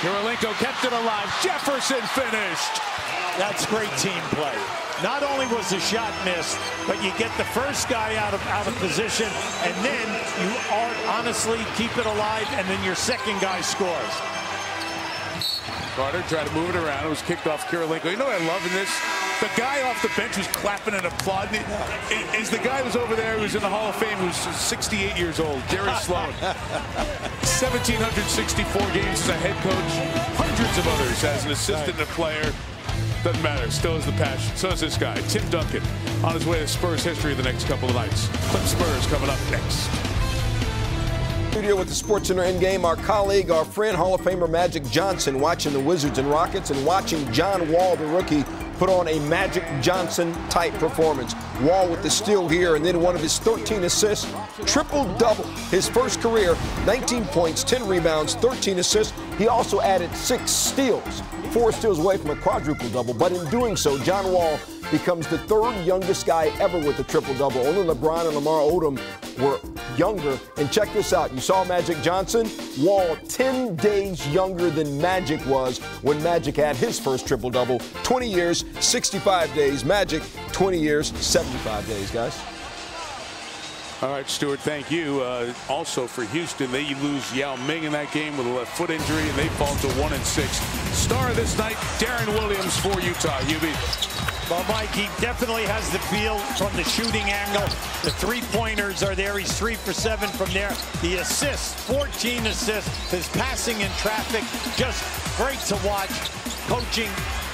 A: Kirilenko kept it alive. Jefferson finished.
B: That's great team play. Not only was the shot missed, but you get the first guy out of position, and then you honestly keep it alive, and then your second guy scores.
A: Carter tried to move it around. It was kicked off Kirilenko. You know what I love in this? The guy off the bench who's clapping and applauding is the guy who's over there who's in the Hall of Fame who's 68 years old, Jerry Sloan. 1,764 games as a head coach, hundreds of others as an assistant and a player. Doesn't matter, still has the passion. So is this guy, Tim Duncan, on his way to Spurs history the next couple of nights. Clip Spurs coming up next.
C: Studio with the SportsCenter Endgame, our colleague, our friend, Hall of Famer Magic Johnson, watching the Wizards and Rockets and watching John Wall, the rookie, put on a Magic Johnson-type performance. Wall with the steal here, and then one of his 13 assists, triple-double. His first career, 19 points, 10 rebounds, 13 assists. He also added 6 steals, 4 steals away from a quadruple-double. But in doing so, John Wall becomes the 3rd youngest guy ever with a triple-double. Only LeBron and Lamar Odom were younger. And check this out. You saw Magic Johnson. Wall 10 days younger than Magic was when Magic had his first triple-double. 20 years, 65 days. Magic, 20 years, 75 days, guys.
A: All right, Stuart, thank you. Also for Houston, they lose Yao Ming in that game with a left foot injury, and they fall to 1-6. Star this night, Darren Williams for Utah. Hubie.
B: Well, Mike, he definitely has the feel from the shooting angle. The three-pointers are there. He's 3 for 7 from there. The assists, 14 assists. His passing in traffic, just great to watch. Coaching,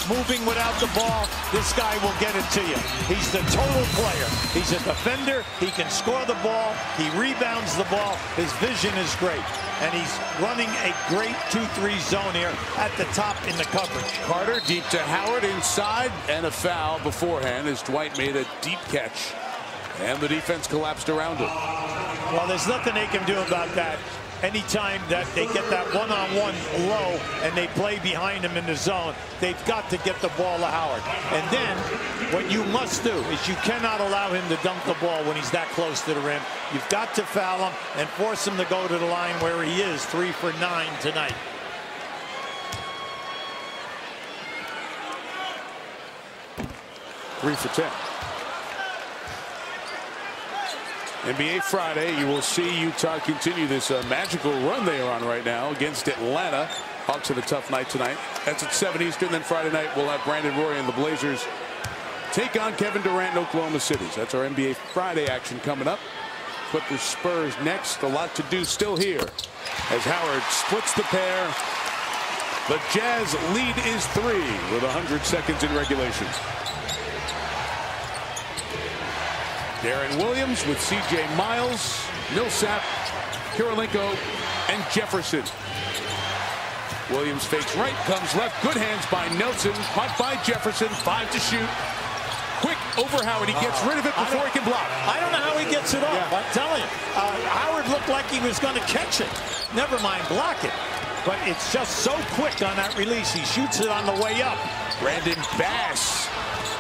B: moving without the ball. This guy will get it to you. He's the total player. He's a defender. He can score the ball. He rebounds the ball. His vision is great. And he's running a great 2-3 zone here at the top in the coverage.
A: Carter deep to Howard inside, and a foul beforehand as Dwight made a deep catch. And the defense collapsed around him.
B: Well, there's nothing they can do about that. Anytime that they get that one-on-one low and they play behind him in the zone, they've got to get the ball to Howard. And then what you must do is you cannot allow him to dunk the ball when he's that close to the rim. You've got to foul him and force him to go to the line where he is, 3 for 9 tonight.
A: Three for 10. NBA Friday, you will see Utah continue this magical run they are on right now against Atlanta. Hawks have a tough night tonight. That's at 7 Eastern. Then Friday night, we'll have Brandon Roy and the Blazers take on Kevin Durant and Oklahoma City. So that's our NBA Friday action coming up. Clippers Spurs next. A lot to do still here as Howard splits the pair. The Jazz lead is 3 with 100 seconds in regulation. Darren Williams with C.J. Miles, Millsap, Kirilenko, and Jefferson. Williams fakes right, comes left. Good hands by Nelson. Caught by Jefferson. 5 to shoot. Quick over Howard. He gets rid of it before he can block.
B: I don't know how he gets it off. Yeah. I'm telling you. Howard looked like he was going to catch it. Never mind block it. But it's just so quick on that release. He shoots it on the way up.
A: Brandon Bass.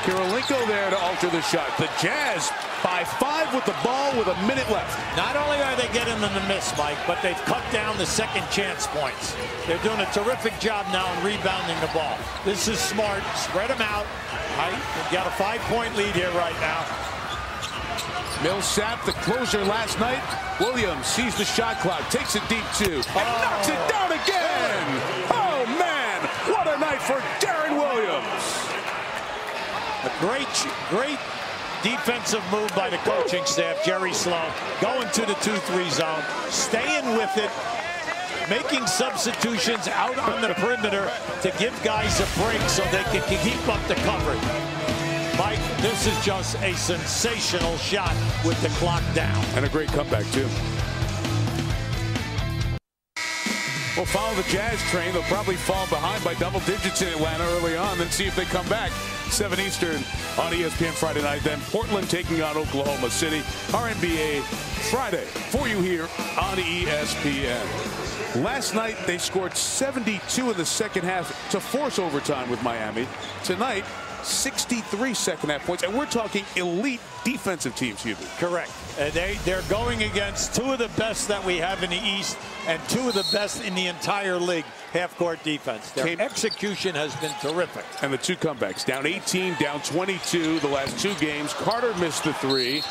A: Kirilenko there to alter the shot. The Jazz by 5 with the ball with a minute left.
B: Not only are they getting them to miss, Mike, but they've cut down the second chance points. They're doing a terrific job now in rebounding the ball. This is smart. Spread them out. They've got a 5-point lead here right now.
A: Millsap, the closer last night. Williams sees the shot clock, takes it deep too, and knocks it down again. Oh, man, what a night for Darren Williams.
B: A great defensive move by the coaching staff, Jerry Sloan, going to the 2-3 zone, staying with it, making substitutions out on the perimeter to give guys a break so they can keep up the coverage. Mike, this is just a sensational shot with the clock down.
A: And a great comeback, too. We'll follow the Jazz train. They'll probably fall behind by double digits in Atlanta early on, then see if they come back. 7 Eastern on ESPN Friday night. Then Portland taking on Oklahoma City. Our NBA Friday for you here on ESPN. Last night, they scored 72 in the second half to force overtime with Miami. Tonight, 63 second half points, and we're talking elite defensive teams, Hubie.
B: Correct. They're going against 2 of the best that we have in the East and 2 of the best in the entire league half-court defense. Their execution has been terrific.
A: And the 2 comebacks, down 18, down 22 the last 2 games. Carter missed the 3,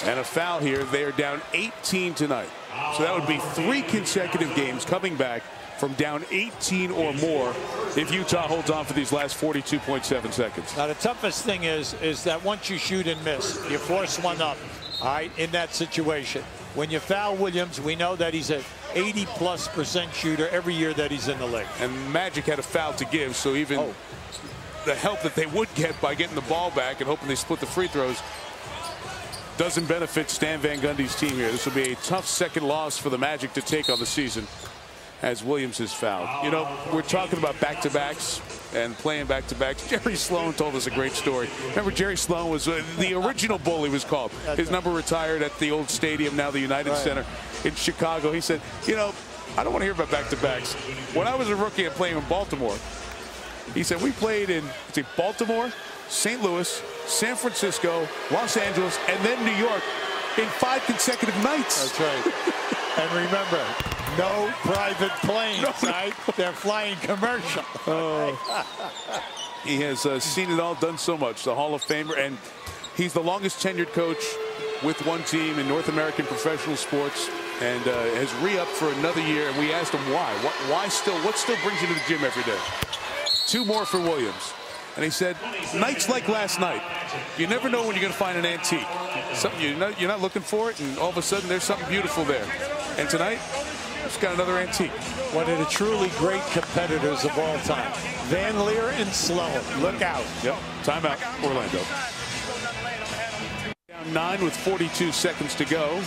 A: and a foul here. They are down 18 tonight. So that would be 3 consecutive games coming back from down 18 or more if Utah holds on for these last 42.7 seconds.
B: Now, the toughest thing is that once you shoot and miss, you force one up, all right, in that situation. When you foul Williams, we know that he's an 80+% shooter every year that he's in the league.
A: And Magic had a foul to give, so even the help that they would get by getting the ball back and hoping they split the free throws doesn't benefit Stan Van Gundy's team here. This will be a tough second loss for the Magic to take on the season as Williams is fouled. You know, we're talking about back-to-backs and playing back-to-backs. Jerry Sloan told us a great story. Remember, Jerry Sloan was the original Bull, he was called. His number retired at the old stadium, now the United Center in Chicago. He said, you know, I don't want to hear about back-to-backs. When I was a rookie and playing in Baltimore, he said, we played in Baltimore, St. Louis, San Francisco, Los Angeles, and then New York in 5 consecutive nights.
B: That's right. And remember, no private planes, right? They're flying commercial.
A: He has seen it all, done so much. The Hall of Famer, and he's the longest tenured coach with one team in North American professional sports, and has re-upped for another year. And we asked him why. Why still? What still brings you to the gym every day? 2 more for Williams. And he said, nights like last night, you never know when you're going to find an antique. Something you're not looking for it, and all of a sudden there's something beautiful there. And tonight, it's got another antique. One
B: of the truly great competitors of all time, Van Leer and Sloan. Look out.
A: Yep. Timeout, Orlando. Down 9 with 42 seconds to go.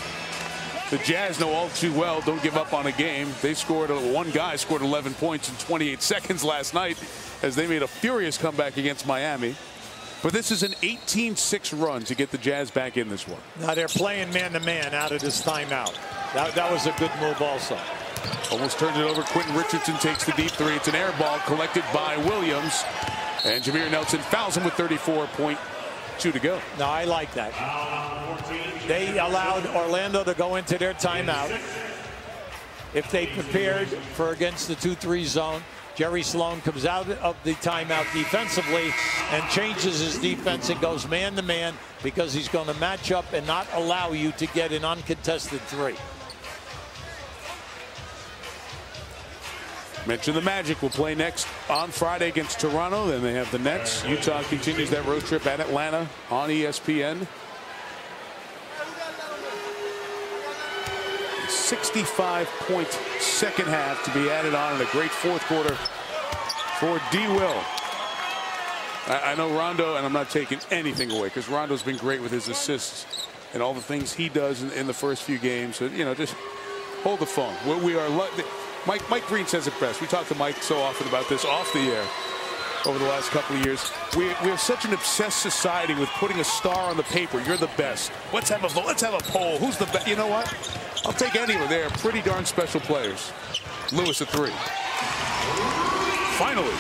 A: The Jazz know all too well, don't give up on a game. They scored, one guy scored 11 points in 28 seconds last night as they made a furious comeback against Miami. But this is an 18-6 run to get the Jazz back in this one.
B: Now they're playing man-to-man out of this timeout. That was a good move also.
A: Almost turns it over. Quentin Richardson takes the deep 3. It's an air ball collected by Williams. And Jameer Nelson fouls him with 34.2 to go.
B: No, I like that. They allowed Orlando to go into their timeout. If they prepared for against the 2-3 zone, Jerry Sloan comes out of the timeout defensively and changes his defense and goes man-to-man because he's going to match up and not allow you to get an uncontested 3.
A: Mention the Magic will play next on Friday against Toronto. Then they have the Nets. Utah continues that road trip at Atlanta on ESPN. 65-point second half to be added on in a great fourth quarter for D. Will. I know Rondo, and I'm not taking anything away because Rondo's been great with his assists and all the things he does in the first few games. So, you know, just hold the phone. We are. Mike Green says it best. We talk to Mike so often about this off the air over the last couple of years. We have such an obsessed society with putting a star on the paper. You're the best. Let's have a vote. Let's have a poll. Who's the best? You know what? I'll take anyone. They are pretty darn special players. Lewis at 3. Finally.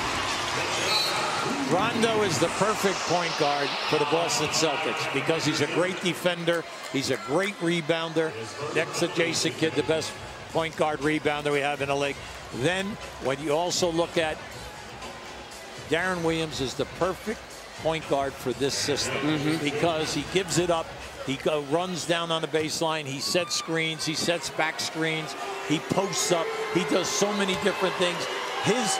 B: Rondo is the perfect point guard for the Boston Celtics because he's a great defender. He's a great rebounder. Next to Jason Kidd, the best point guard rebounder we have in the league. Then when you also look at Darren Williams is the perfect point guard for this system because he gives it up. He runs down on the baseline. He sets screens. He sets back screens. He posts up. He does so many different things. His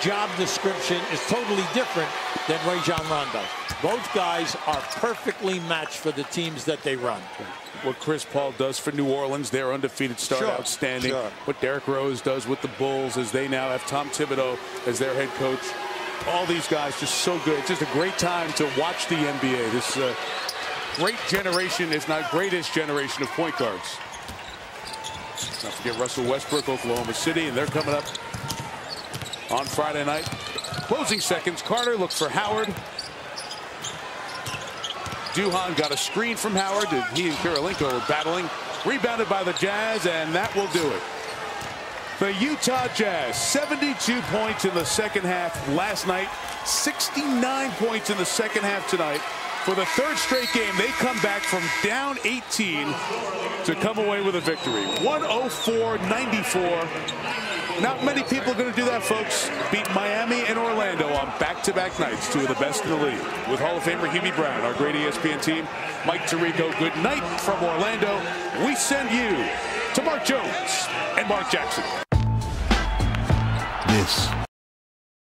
B: job description is totally different than Rajon Rondo. Both guys are perfectly matched for the teams that they run.
A: What Chris Paul does for New Orleans, their undefeated start, outstanding. What Derrick Rose does with the Bulls as they now have Tom Thibodeau as their head coach. All these guys just so good. It's just a great time to watch the NBA. This great generation, if not greatest generation of point guards. Not forget Russell Westbrook, Oklahoma City, and they're coming up on Friday night. Closing seconds. Carter looks for Howard. Duhan got a screen from Howard. He and Kirilenko were battling. Rebounded by the Jazz, and that will do it. The Utah Jazz, 72 points in the second half last night, 69 points in the second half tonight. For the third straight game, they come back from down 18 to come away with a victory. 104-94. Not many people are going to do that, folks. Beat Miami and Orlando on back-to-back nights, 2 of the best in the league. With Hall of Famer Hubie Brown, our great ESPN team, Mike Tirico, good night from Orlando. We send you to Mark Jones and Mark Jackson.
I: Peace.